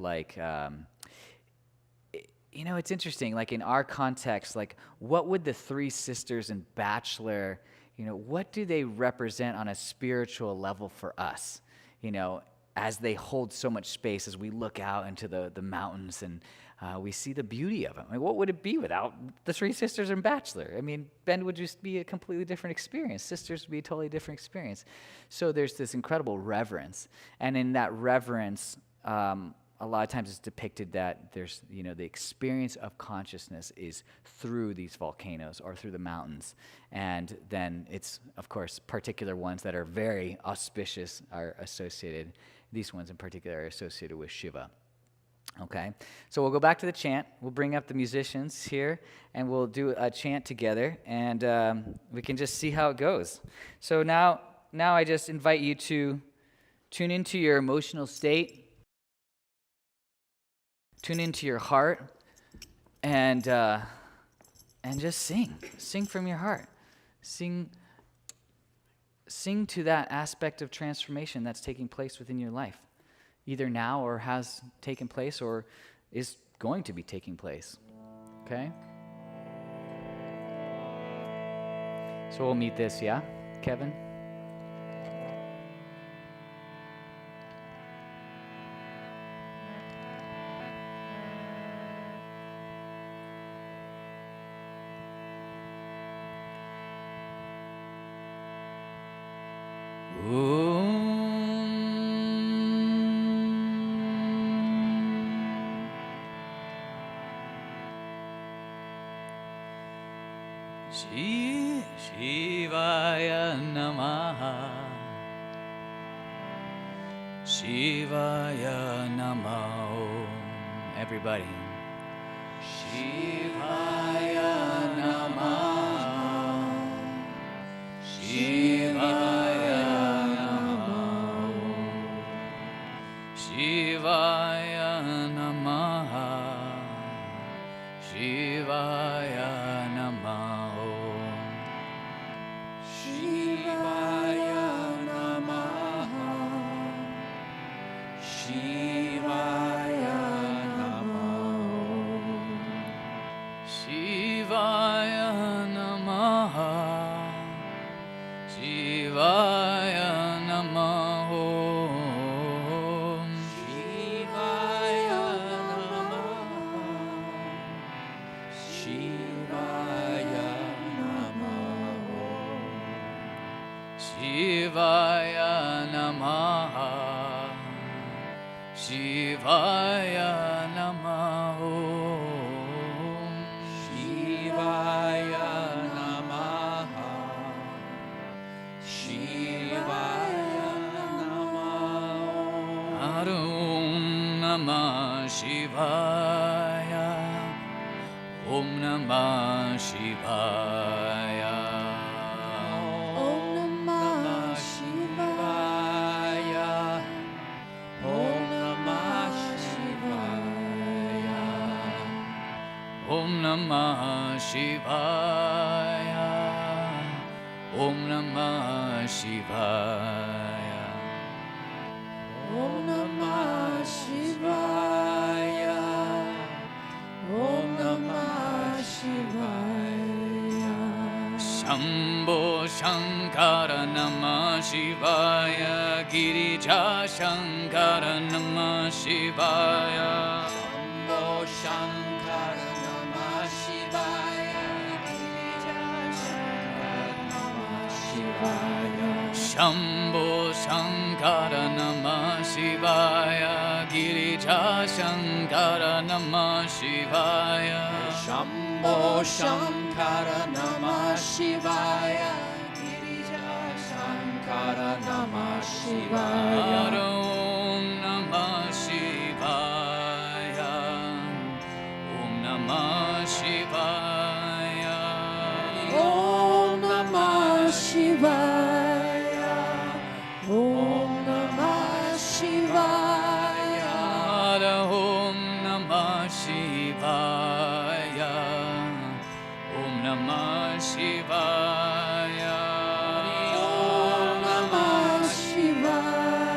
[SPEAKER 2] it's interesting, in our context, what would the three sisters and bachelor, what do they represent on a spiritual level for us? As they hold so much space, as we look out into the mountains and we see the beauty of them. What would it be without the three sisters and Bachelor? Bend would just be a completely different experience. Sisters would be a totally different experience. So there's this incredible reverence. And in that reverence, a lot of times it's depicted that there's, the experience of consciousness is through these volcanoes or through the mountains. And then it's, of course, particular ones that are very auspicious are associated. These ones in particular are associated with Shiva. Okay, so we'll go back to the chant. We'll bring up the musicians here, and we'll do a chant together, and we can just see how it goes. So now I just invite you to tune into your emotional state, tune into your heart, and just sing from your heart. Sing to that aspect of transformation that's taking place within your life, either now or has taken place or is going to be taking place. Okay? So we'll meet this, yeah, Kevin? Shivaya Namaha, Shivaya Namaha. Everybody. Shivaya Namaha, Shivaya Namaha, Shivaya Namaha, Shivaya Namaha. Shivaya Namaha, Shivaya Namaha, Shivaya Namaha, Shivaya Namaha, Arum Namah Shivaya, Om Namah Shivaya. Om Namah Shivaya, Om Namah Shivaya, Om Namah Shivaya, Om Namah Shivaya. Shambho Shankara Namah Shivaya, Girija Shankara Namah Shivaya, Shambho Shankara Shambho Shankara Namah Shivaya, Girija Shankara Namah Shivaya, Shambho Shankara Namah Shivaya, Girija Shankara Namah Shivaya. Om Namah Shivaya, Om Namah Shivaya, Om Namah Shivaya, Om Namah Shivaya, Om Namah Shivaya, Om Namah Shivaya, Om Namah Shivaya.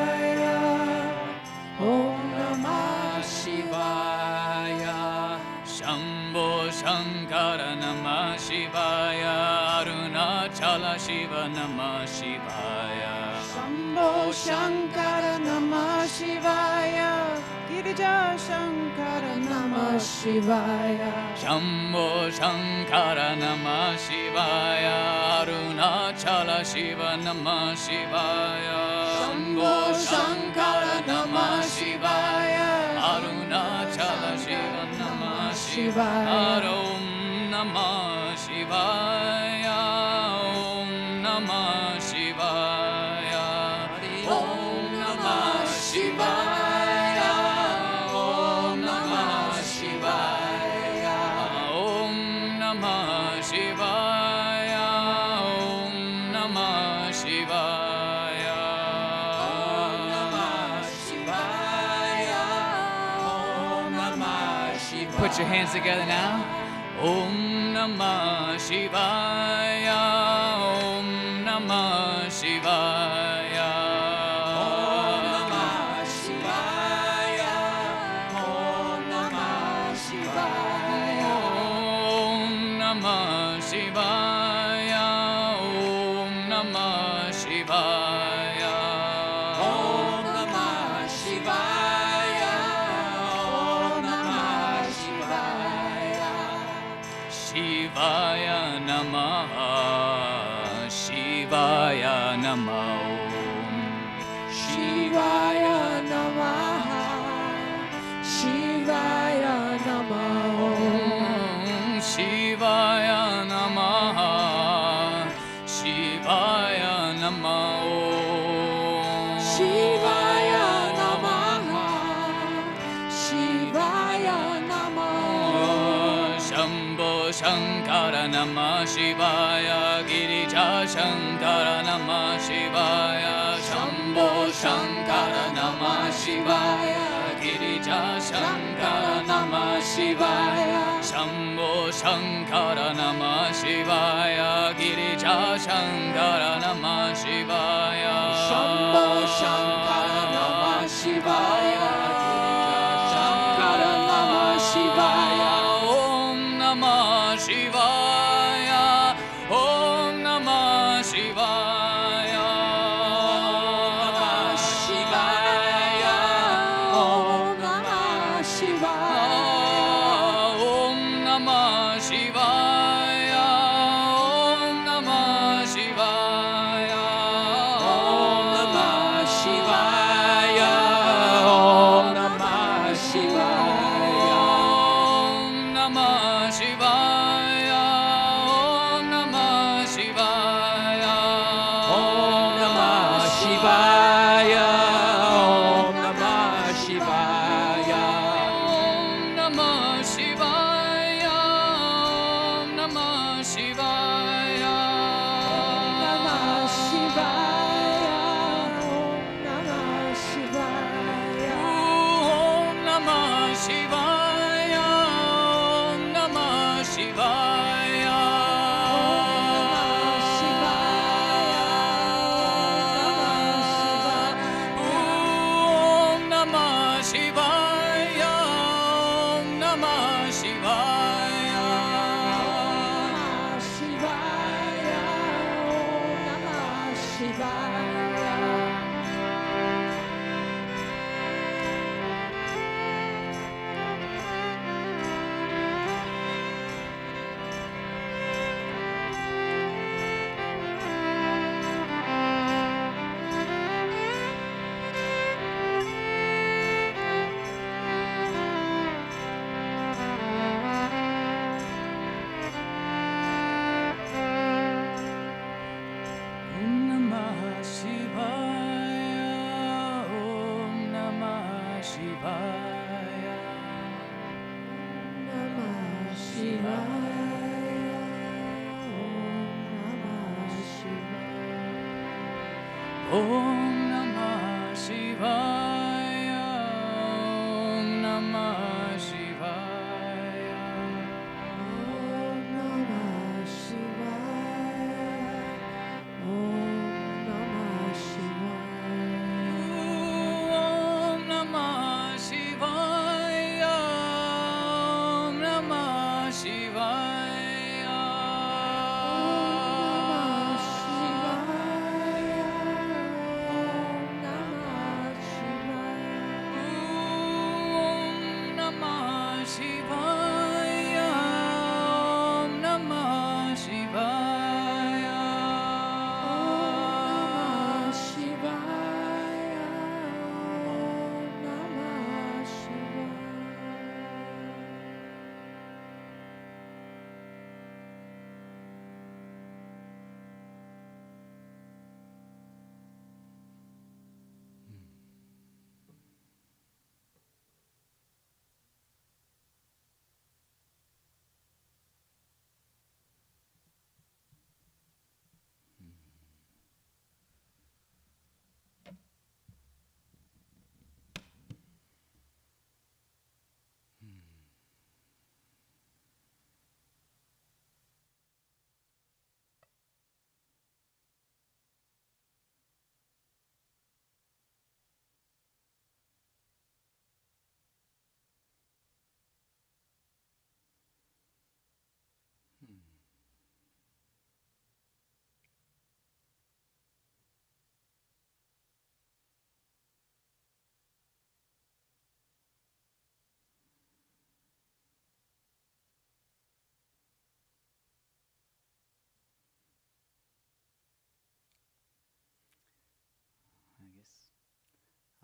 [SPEAKER 2] Shiva Namah Shivaya.
[SPEAKER 10] Shambho Shankara Namah Shivaya. Girija Shankara Namah Shivaya.
[SPEAKER 2] Shambho Shankara Namah Shivaya. Arunachala Shiva Namah Shivaya. Shambho Shankara Namah Shivaya. Arunachala Shiva Namah Shivaya. Om Namah Shivaya. Om Namah Shivaya. Om Namah Shivaya. Om Namah Shivaya. Om Namah Shivaya. Om Namah Shivaya. Om Namah Shivaya. Om Namah Shivaya. Put your hands together now. Om Namah Shivaya. Om Namah Shivaya. Om Namah Shivaya. Om Namah Shivaya. Om Namah Shivaya. Om Namah Shivaya. Om Namah Shivaya. Om Namah Shivaya. Shivaya Namaha. Shivaya Namaha.
[SPEAKER 10] Shivaya Namaha. Shivaya Namaha.
[SPEAKER 2] Shivaya Namaha. Shivaya Namaha.
[SPEAKER 10] Shivaya Namaha. Shivaya Namaha.
[SPEAKER 2] Shambho Shankara Namah Shivaya. Girija Shankara Namah Shivaya. Shambho Shankara Namah Shivaya. Girija Shankara Namah Shivaya. Shambho Shankara Namah Shivaya. Girija Shankara Namah Shivaya.
[SPEAKER 10] Shambho Shankara Namah Shivaya. Girija Shankara Namah Shivaya.
[SPEAKER 2] Om Namah Shivaya. Om Namah Shivaya.
[SPEAKER 10] Om Namah Shivaya.
[SPEAKER 2] Om Namah Shivaya. Om Namah Shivaya.
[SPEAKER 10] Om Namah Shivaya. Om Namah Shivaya.
[SPEAKER 2] Om Namah Shivaya. Om Namah Shivaya.
[SPEAKER 10] Om Namah Shivaya. Om Namah Shivaya.
[SPEAKER 2] Om Namah Shivaya. Om Namah Shivaya.
[SPEAKER 10] Namah Shivaya. Om Namah Shivaya.
[SPEAKER 2] Om Namah Shivaya. Om Namah Shivaya. Om Namah Shivaya. Om Namah Shivaya.
[SPEAKER 10] Shivaya. Om Namah Shivaya.
[SPEAKER 2] Om Namah Shivaya. Om Namah Shivaya.
[SPEAKER 10] Namah Shivaya. Om Namah Shivaya.
[SPEAKER 2] Om Namah Shivaya. Om Namah Shivaya.
[SPEAKER 10] Om Namah Shivaya. Om Namah Shivaya.
[SPEAKER 2] Om Namah Shivaya. Om Namah Shivaya.
[SPEAKER 10] Om Namah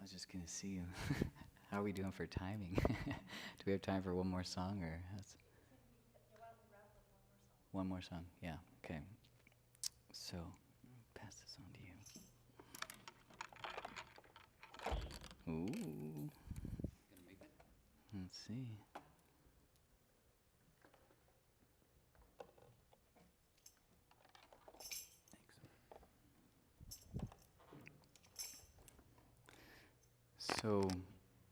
[SPEAKER 2] I was just gonna see you. How are we doing for timing? Do we have time for one more song, or one more song? Yeah. Okay. So, pass this on to you. Ooh. Let's see. So,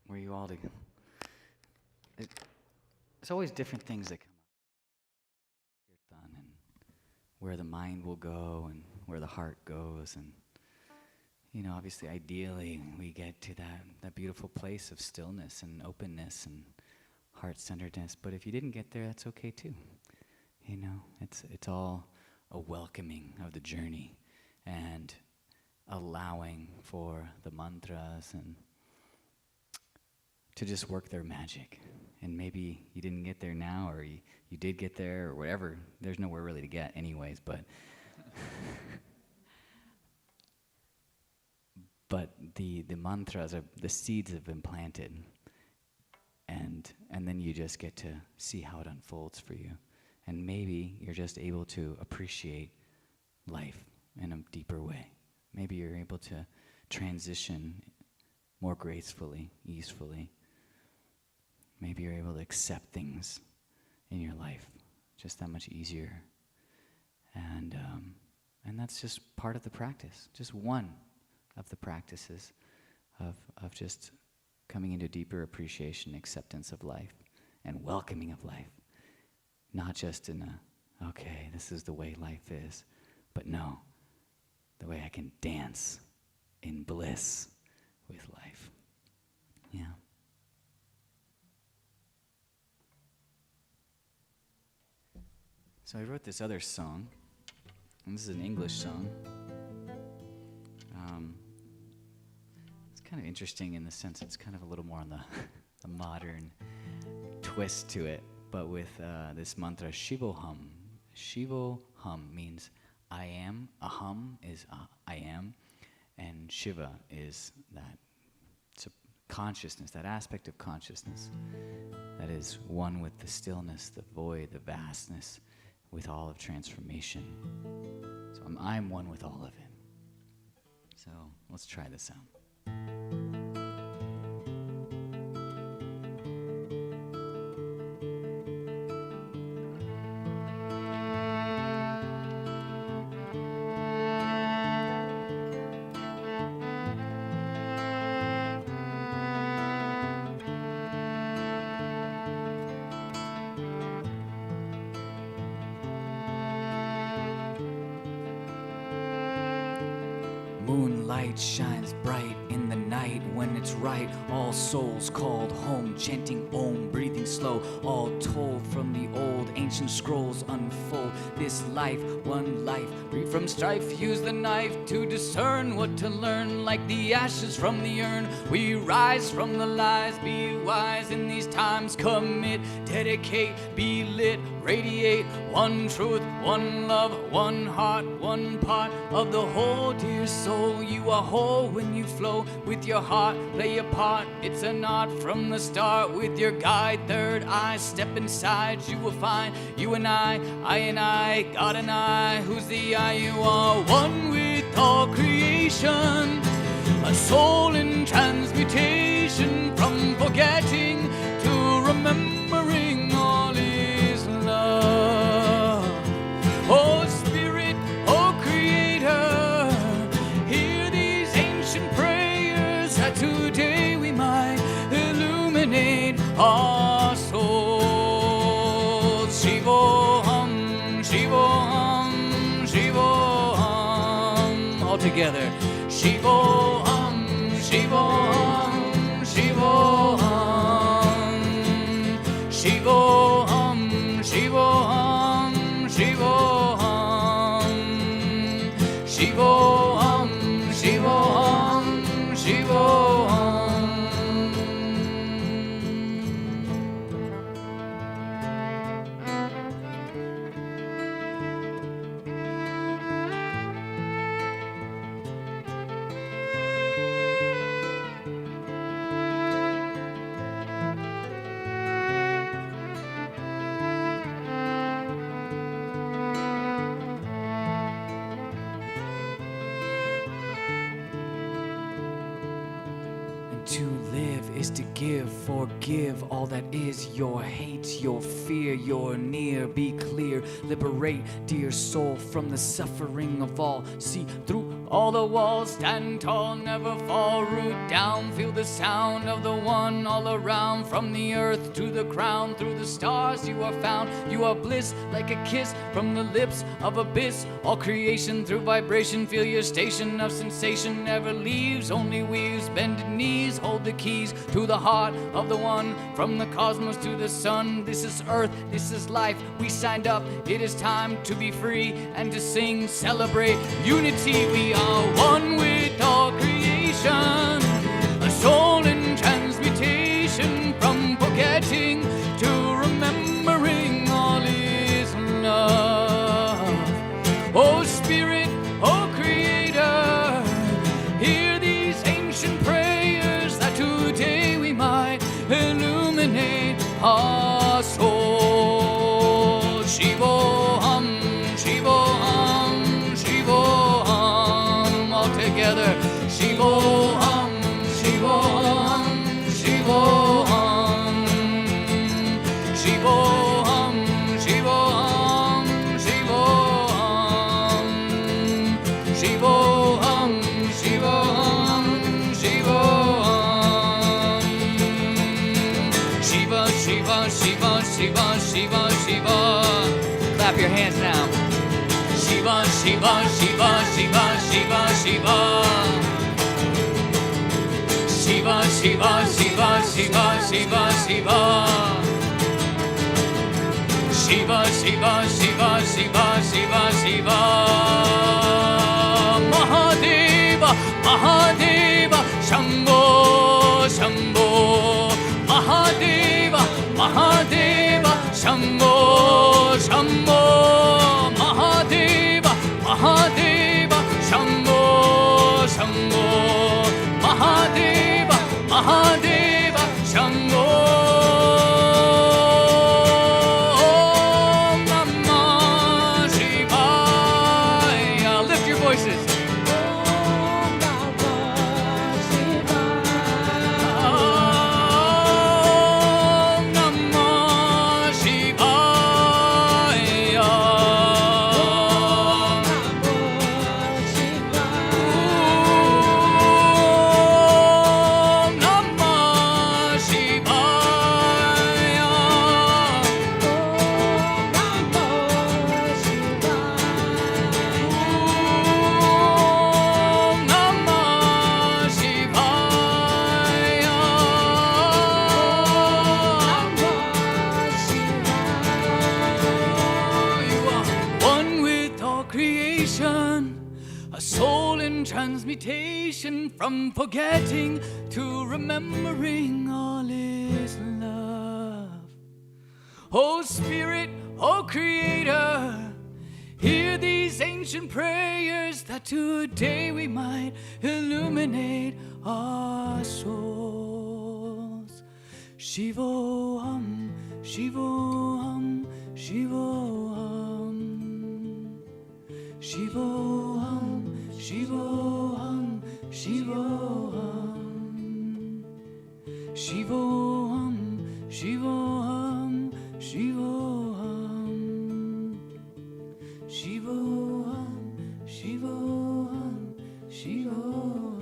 [SPEAKER 2] were you all together? There's always different things that come up. Kirtan, and where the mind will go and where the heart goes. And, you know, obviously, ideally, we get to that beautiful place of stillness and openness and heart-centeredness. But if you didn't get there, that's okay too. You know, it's all a welcoming of the journey and allowing for the mantras and to just work their magic. And maybe you didn't get there now, or you did get there, or whatever. There's nowhere really to get anyways, but but the mantras, the seeds have been planted, and then you just get to see how it unfolds for you. And maybe you're just able to appreciate life in a deeper way. Maybe you're able to transition more gracefully, easefully. Maybe you're able to accept things in your life just that much easier. And that's just part of the practice, just one of the practices of just coming into deeper appreciation, acceptance of life, and welcoming of life. Not just in okay, this is the way life is, but no, the way I can dance in bliss with life. Yeah. So I wrote this other song, and this is an English song. It's kind of interesting in the sense it's kind of a little more on the modern twist to it, but with this mantra, Shivoham. Shivoham means I am, aham is I am, and Shiva is that consciousness, that aspect of consciousness that is one with the stillness, the void, the vastness, with all of transformation. So I'm one with all of it. So let's try this out. Moonlight shines bright in the night when it's right. All souls called home, chanting Om, breathing slow. All told from the old ancient scrolls unfold. This life, one life, free from strife. Use the knife to discern what to learn. Like the ashes from the urn, we rise from the lies. Be wise in these times, commit, dedicate, be lit, radiate. One truth, one love, one heart, one part of the whole dear soul. You are whole when you flow with your heart, play your part. It's an art from the start. With your guide, third eye, step inside. You will find you and I, God and I. Who's the I? You are one with all creation, a soul in transmutation, from forgetting to remembering. All is love. Oh Spirit, oh Creator, hear these ancient prayers that today we might illuminate our souls. Shivoham, Shivoham, Shivoham. All together. Shivoham, Shivoham, Shivoham. Shivoham, Shivoham, Shivoham. Shivoham, Shivoham, Shivoham. is to give, forgive all that is your hate, your fear, your near. Be clear, liberate, dear soul, from the suffering of all. See through all the walls, stand tall, never fall, root down. Feel the sound of the one all around, from the earth to the crown. Through the stars you are found, you are bliss, like a kiss from the lips of abyss. All creation through vibration, feel your station of sensation never leaves, only weaves. Bended knees hold the keys to the heart of the one, from the cosmos to the sun. This is earth, this is life, we signed up. It is time to be free and to sing, celebrate unity. We are one with all creation, a soul in transmutation, from forgetting to remembering. All is love. Oh Spirit, oh Creator, hear these ancient prayers, that today we might illuminate our soul. Shivoham, Shivoham, Shivoham, all together. Shivoham, Shivoham, Shivoham, Shivoham, Shivoham, Shivoham, Shivoham, Shivoham, Shivoham. Shiva, Shiva, Shiva, Shiva, Shiva, Shiva. Clap your hands now. Shiva, Shiva, Shiva, Shiva, Shiva, Shiva. Shiva, Shiva, Shiva, Shiva, Shiva, Shiva. Shiva, Shiva, Shiva, Shiva, Shiva, Shiva. Mahadeva, Mahadeva, Shambho, Shambho. Mahadeva, Mahadeva, Shambho, Shambho. Mahadeva, Mahadeva, Shambho, Shambho. Mahadeva, Mahadeva, Shambho. Om Namah Shivaya. Lift your voices.
[SPEAKER 10] Om Namah Shivaya.
[SPEAKER 2] Om Namah Shivaya.
[SPEAKER 10] Om Namah Shivaya.
[SPEAKER 2] Om Namah Shivaya.
[SPEAKER 10] Om Namah Shivaya.
[SPEAKER 2] Om Namah Shivaya. You are one with all creation, a soul in transmutation, from forgetting to remembering. All is love. Oh Spirit, oh Creator, hear these ancient prayers, that today we might illuminate our souls. Shivoham, Shivoham, Shivoham. Shivoham, Shivoham, Shivoham. Shivoham, Shivoham, Shivoham. Shivoham, Shivoham, Shivoham.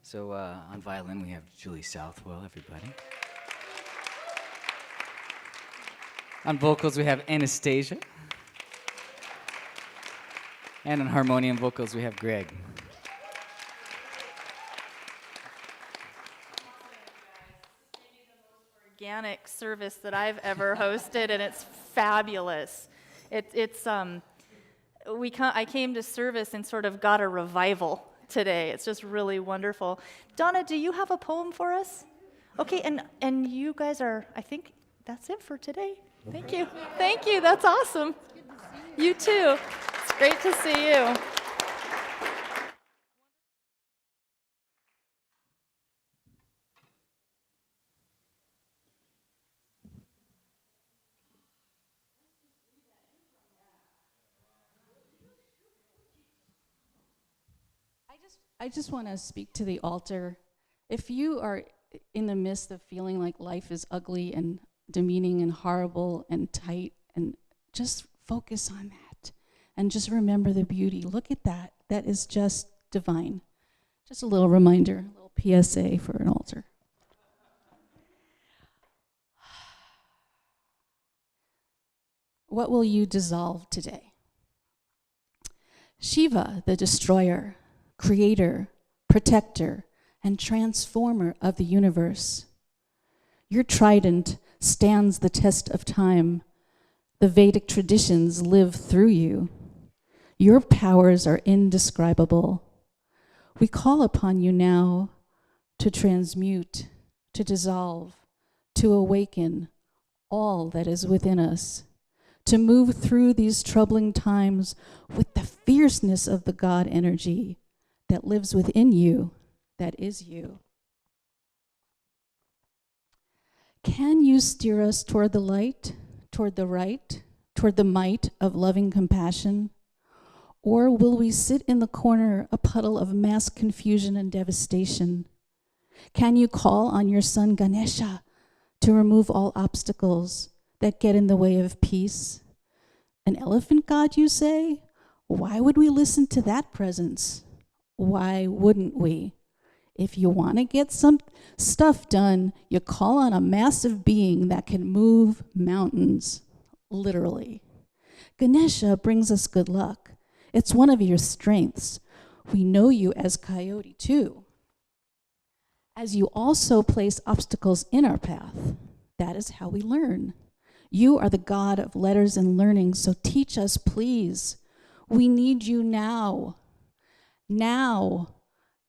[SPEAKER 2] So on violin we have Julie Southwell, everybody. On vocals we have Anastasia. And on harmonium vocals we have Greg.
[SPEAKER 1] organic service that I've ever hosted, and it's fabulous. I came to service and sort of got a revival today. It's just really wonderful. Donna, do you have a poem for us? Okay, and you guys are, I think that's it for today. Thank you. Thank you. That's awesome. You too. It's great to see you.
[SPEAKER 11] I just want to speak to the altar. If you are in the midst of feeling like life is ugly and demeaning and horrible and tight, and just focus on that and just remember the beauty. Look at that. That is just divine. Just a little reminder, a little PSA for an altar. What will you dissolve today? Shiva, the destroyer, creator, protector, and transformer of the universe. Your trident stands the test of time. The Vedic traditions live through you. Your powers are indescribable. We call upon you now to transmute, to dissolve, to awaken all that is within us, to move through these troubling times with the fierceness of the God energy that lives within you, that is you. Can you steer us toward the light, toward the right, toward the might of loving compassion? Or will we sit in the corner, a puddle of mass confusion and devastation? Can you call on your son Ganesha to remove all obstacles that get in the way of peace? An elephant god, you say? Why would we listen to that presence? Why wouldn't we? If you want to get some stuff done, you call on a massive being that can move mountains, literally. Ganesha brings us good luck. It's one of your strengths. We know you as Coyote, too. As you also place obstacles in our path, that is how we learn. You are the God of letters and learning, so teach us, please. We need you now. Now,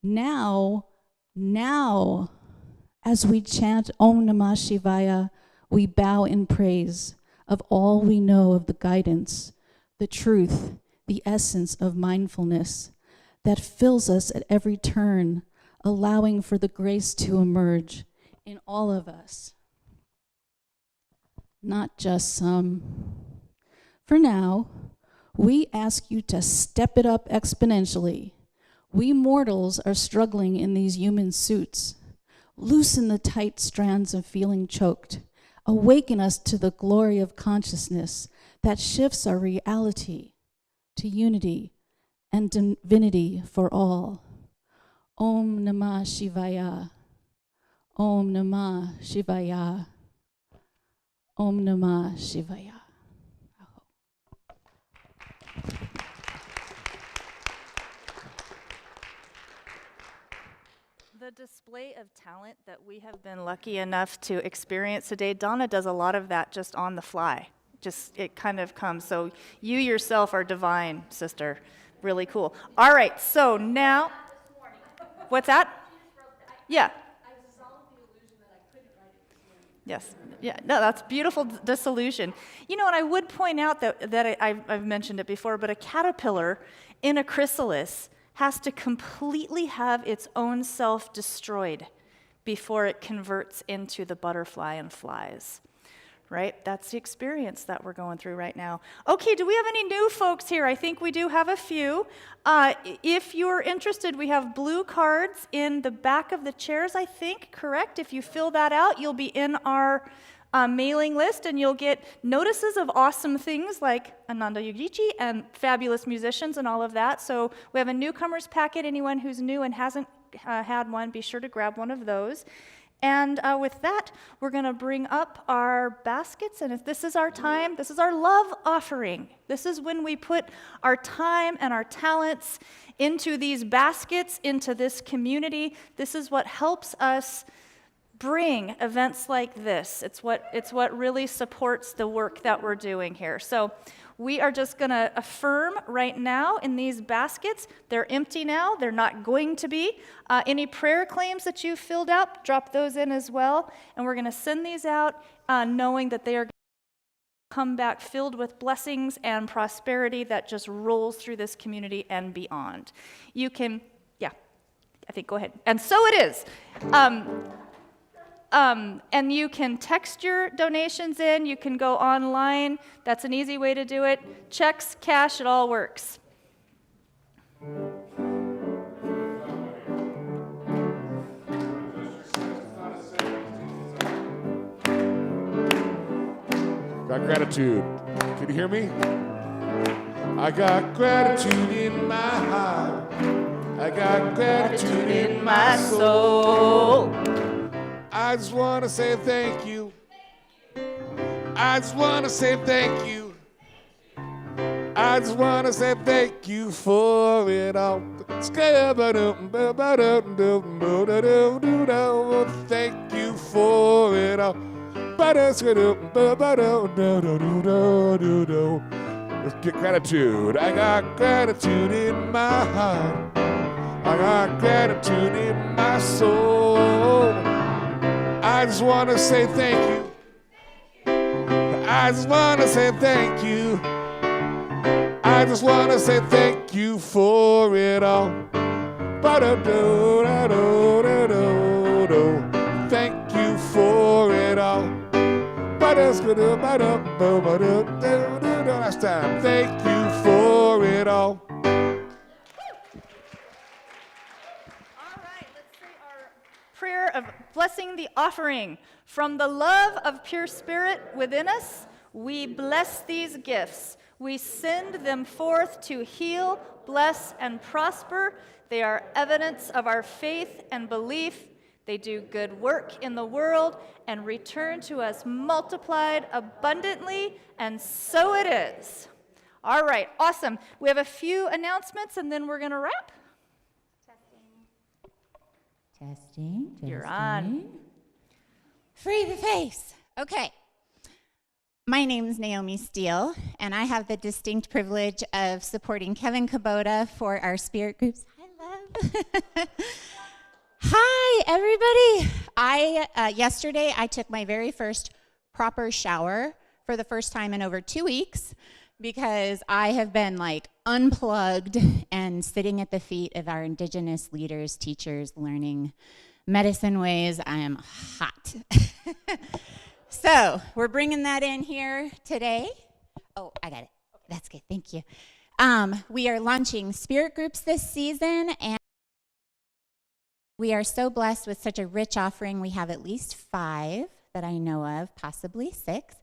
[SPEAKER 11] now, now. As we chant Om Namah Shivaya, we bow in praise of all we know of the guidance, the truth, the essence of mindfulness that fills us at every turn, allowing for the grace to emerge in all of us, not just some. For now, we ask you to step it up exponentially. We mortals are struggling in these human suits. Loosen the tight strands of feeling choked. Awaken us to the glory of consciousness that shifts our reality to unity and divinity for all. Om Namah Shivaya. Om Namah Shivaya. Om Namah Shivaya.
[SPEAKER 1] The display of talent that we have been lucky enough to experience today, Donna does a lot of that just on the fly. Just, it kind of comes. So you yourself are divine, sister. Really cool. All right, so now, what's that? Yeah. Yes. Yeah. No, that's beautiful dissolution. You know, and I would point out that I've mentioned it before, but a caterpillar in a chrysalis has to completely have its own self destroyed before it converts into the butterfly and flies. Right? That's the experience that we're going through right now. Okay, do we have any new folks here? I think we do have a few. If you're interested, we have blue cards in the back of the chairs, I think, correct? If you fill that out, you'll be in our mailing list, and you'll get notices of awesome things like Ananda Yogiji and fabulous musicians and all of that. So we have a newcomers packet. Anyone who's new and hasn't had one, be sure to grab one of those. And with that, we're going to bring up our baskets, and if this is our time, this is our love offering. This is when we put our time and our talents into these baskets, into this community. This is what helps us bring events like this. It's what really supports the work that we're doing here. So we are just going to affirm right now in these baskets. They're empty now. They're not going to be. Any prayer claims that you filled out, drop those in as well. And we're going to send these out knowing that they are going to come back filled with blessings and prosperity that just rolls through this community and beyond. You can, I think, go ahead. And so it is. And you can text your donations in. You can go online. That's an easy way to do it. Checks, cash, it all works.
[SPEAKER 9] Got gratitude. Can you hear me? I got gratitude in my heart. I got gratitude in my soul. I just want to say thank you. I just want to say thank you. I just want to say thank you for it all. Thank you for it all. Let's get gratitude. I got gratitude in my heart. I got gratitude in my soul. I just want to say thank you. I just want to say thank you. I just want to say thank you for it all. Thank you for it all. Last time. Thank you for it all.
[SPEAKER 1] Prayer of blessing the offering. From the love of pure spirit within us, we bless these gifts. We send them forth to heal, bless, and prosper. They are evidence of our faith and belief. They do good work in the world and return to us multiplied abundantly, and so it is. All right, awesome. We have a few announcements, and then we're going to wrap.
[SPEAKER 8] Testing.
[SPEAKER 1] You're on.
[SPEAKER 8] Free the face. Okay. My name is Naomi Steele, and I have the distinct privilege of supporting Kevin Kubota for our spirit groups. Hi, love. Hi, everybody. Yesterday, I took my very first proper shower for the first time in over 2 weeks because I have been like unplugged and sitting at the feet of our indigenous leaders, teachers, learning medicine ways. I am hot. So we're bringing that in here today. Oh, I got it. That's good. Thank you. We are launching spirit groups this season, and we are so blessed with such a rich offering. We have at least 5 that I know of, possibly 6.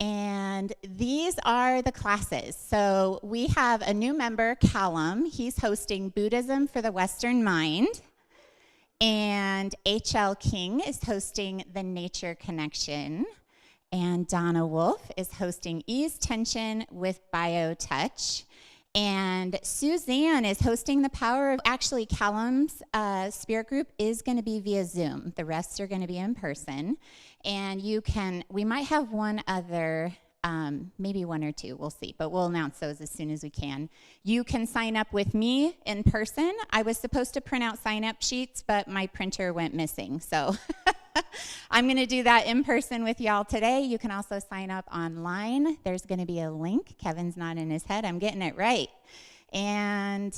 [SPEAKER 8] And these are the classes. So we have a new member, Callum. He's hosting Buddhism for the Western Mind. And H.L. King is hosting The Nature Connection. And Donna Wolf is hosting Ease Tension with BioTouch. And Suzanne is hosting The Power of... Actually, Callum's spirit group is going to be via Zoom. The rest are going to be in person. And we might have one other, maybe 1 or 2, we'll see, but we'll announce those as soon as we can. You can sign up with me in person. I was supposed to print out sign-up sheets, but my printer went missing, so I'm going to do that in person with y'all today. You can also sign up online. There's going to be a link. Kevin's nodding his head. I'm getting it right. And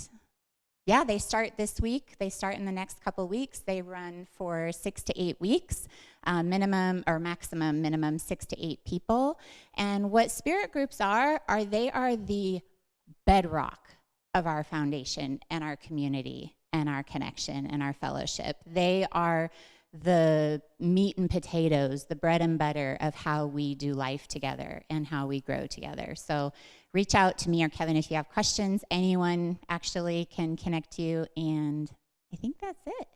[SPEAKER 8] yeah, they start this week. They start in the next couple weeks. They run for 6 to 8 weeks, maximum 6 to 8 people. And what spirit groups are they are the bedrock of our foundation and our community and our connection and our fellowship. They are the meat and potatoes, the bread and butter of how we do life together and how we grow together. So reach out to me or Kevin if you have questions. Anyone actually can connect you, and I think that's it.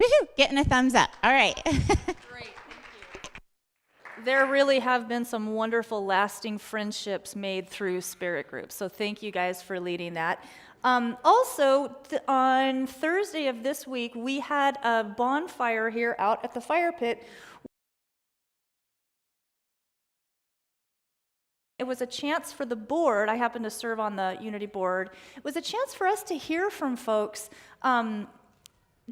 [SPEAKER 8] Woohoo! Getting a thumbs up. All right.
[SPEAKER 1] Great, thank you. There really have been some wonderful lasting friendships made through spirit groups. So thank you guys for leading that. Also, on Thursday of this week, we had a bonfire here out at the fire pit. It was a chance for the board. I happen to serve on the Unity board. It was a chance for us to hear from folks,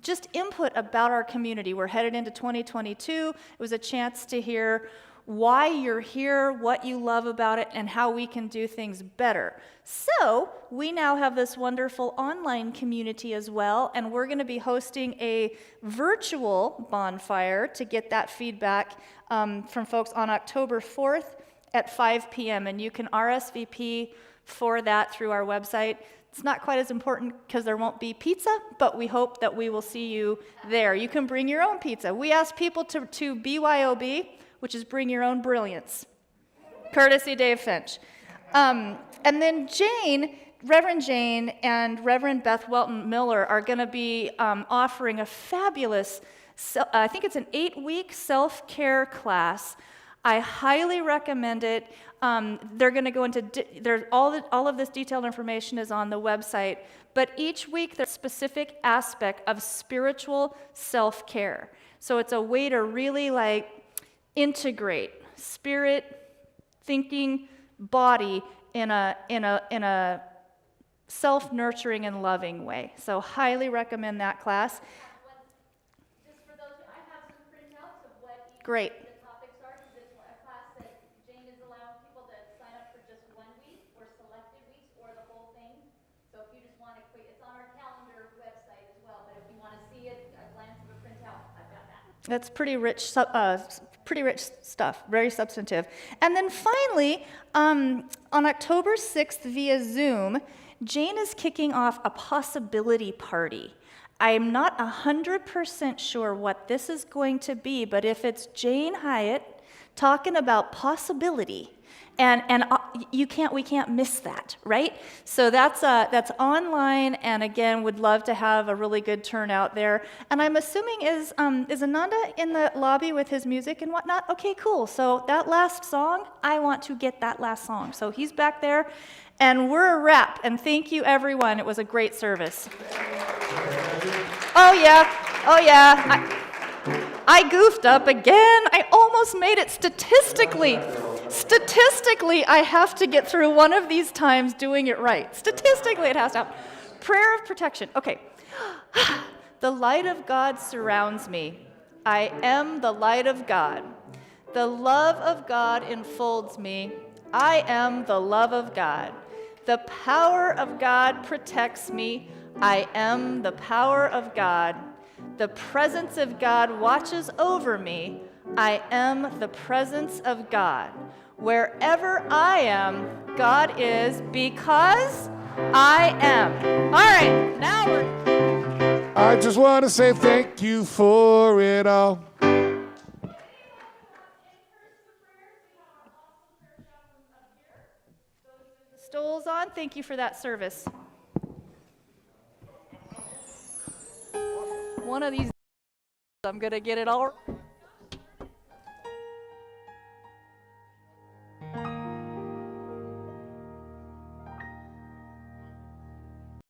[SPEAKER 1] just input about our community. We're headed into 2022. It was a chance to hear why you're here, what you love about it, and how we can do things better. So we now have this wonderful online community as well, and we're going to be hosting a virtual bonfire to get that feedback from folks on October 4th at 5 p.m., and you can RSVP for that through our website. It's not quite as important because there won't be pizza, but we hope that we will see you there. You can bring your own pizza. We ask people to BYOB, which is bring your own brilliance. Courtesy Dave Finch. And then Reverend Jane and Reverend Beth Welton Miller are going to be offering a fabulous, I think it's an 8-week self-care class. I highly recommend it. They're going to go into, all of this detailed information is on the website, but each week there's a specific aspect of spiritual self-care. So it's a way to really integrate spirit, thinking, body in a self-nurturing and loving way. So highly recommend that class.
[SPEAKER 3] Just for those, I have some printouts of what each
[SPEAKER 1] Great.
[SPEAKER 3] of the topics are, because it's a class that Jane is allowing people to sign up for just 1 week or selected weeks or the whole thing. So if you just want to it's on our calendar website as well, but if you want to see it, a glance of a printout, I've got that.
[SPEAKER 1] That's pretty rich stuff, very substantive. And then finally, on October 6th via Zoom, Jane is kicking off a possibility party. I'm not 100% sure what this is going to be, but if it's Jane Hyatt talking about possibility, and we can't miss that, right? So that's online, and again, would love to have a really good turnout there. And I'm assuming is Ananda in the lobby with his music and whatnot? Okay, cool. So that last song, I want to get that last song. So he's back there, and we're a wrap. And thank you, everyone. It was a great service. Oh yeah. I goofed up again. I almost made it statistically. Statistically, I have to get through one of these times doing it right. Statistically, it has to happen. Prayer of protection. Okay. The light of God surrounds me. I am the light of God. The love of God enfolds me. I am the love of God. The power of God protects me. I am the power of God. The presence of God watches over me. I am the presence of God. Wherever I am, God is, because I am. All right, now we're...
[SPEAKER 9] I just want to say thank you for it all.
[SPEAKER 1] Stoles on, thank you for that service. One of these, I'm going to get it all.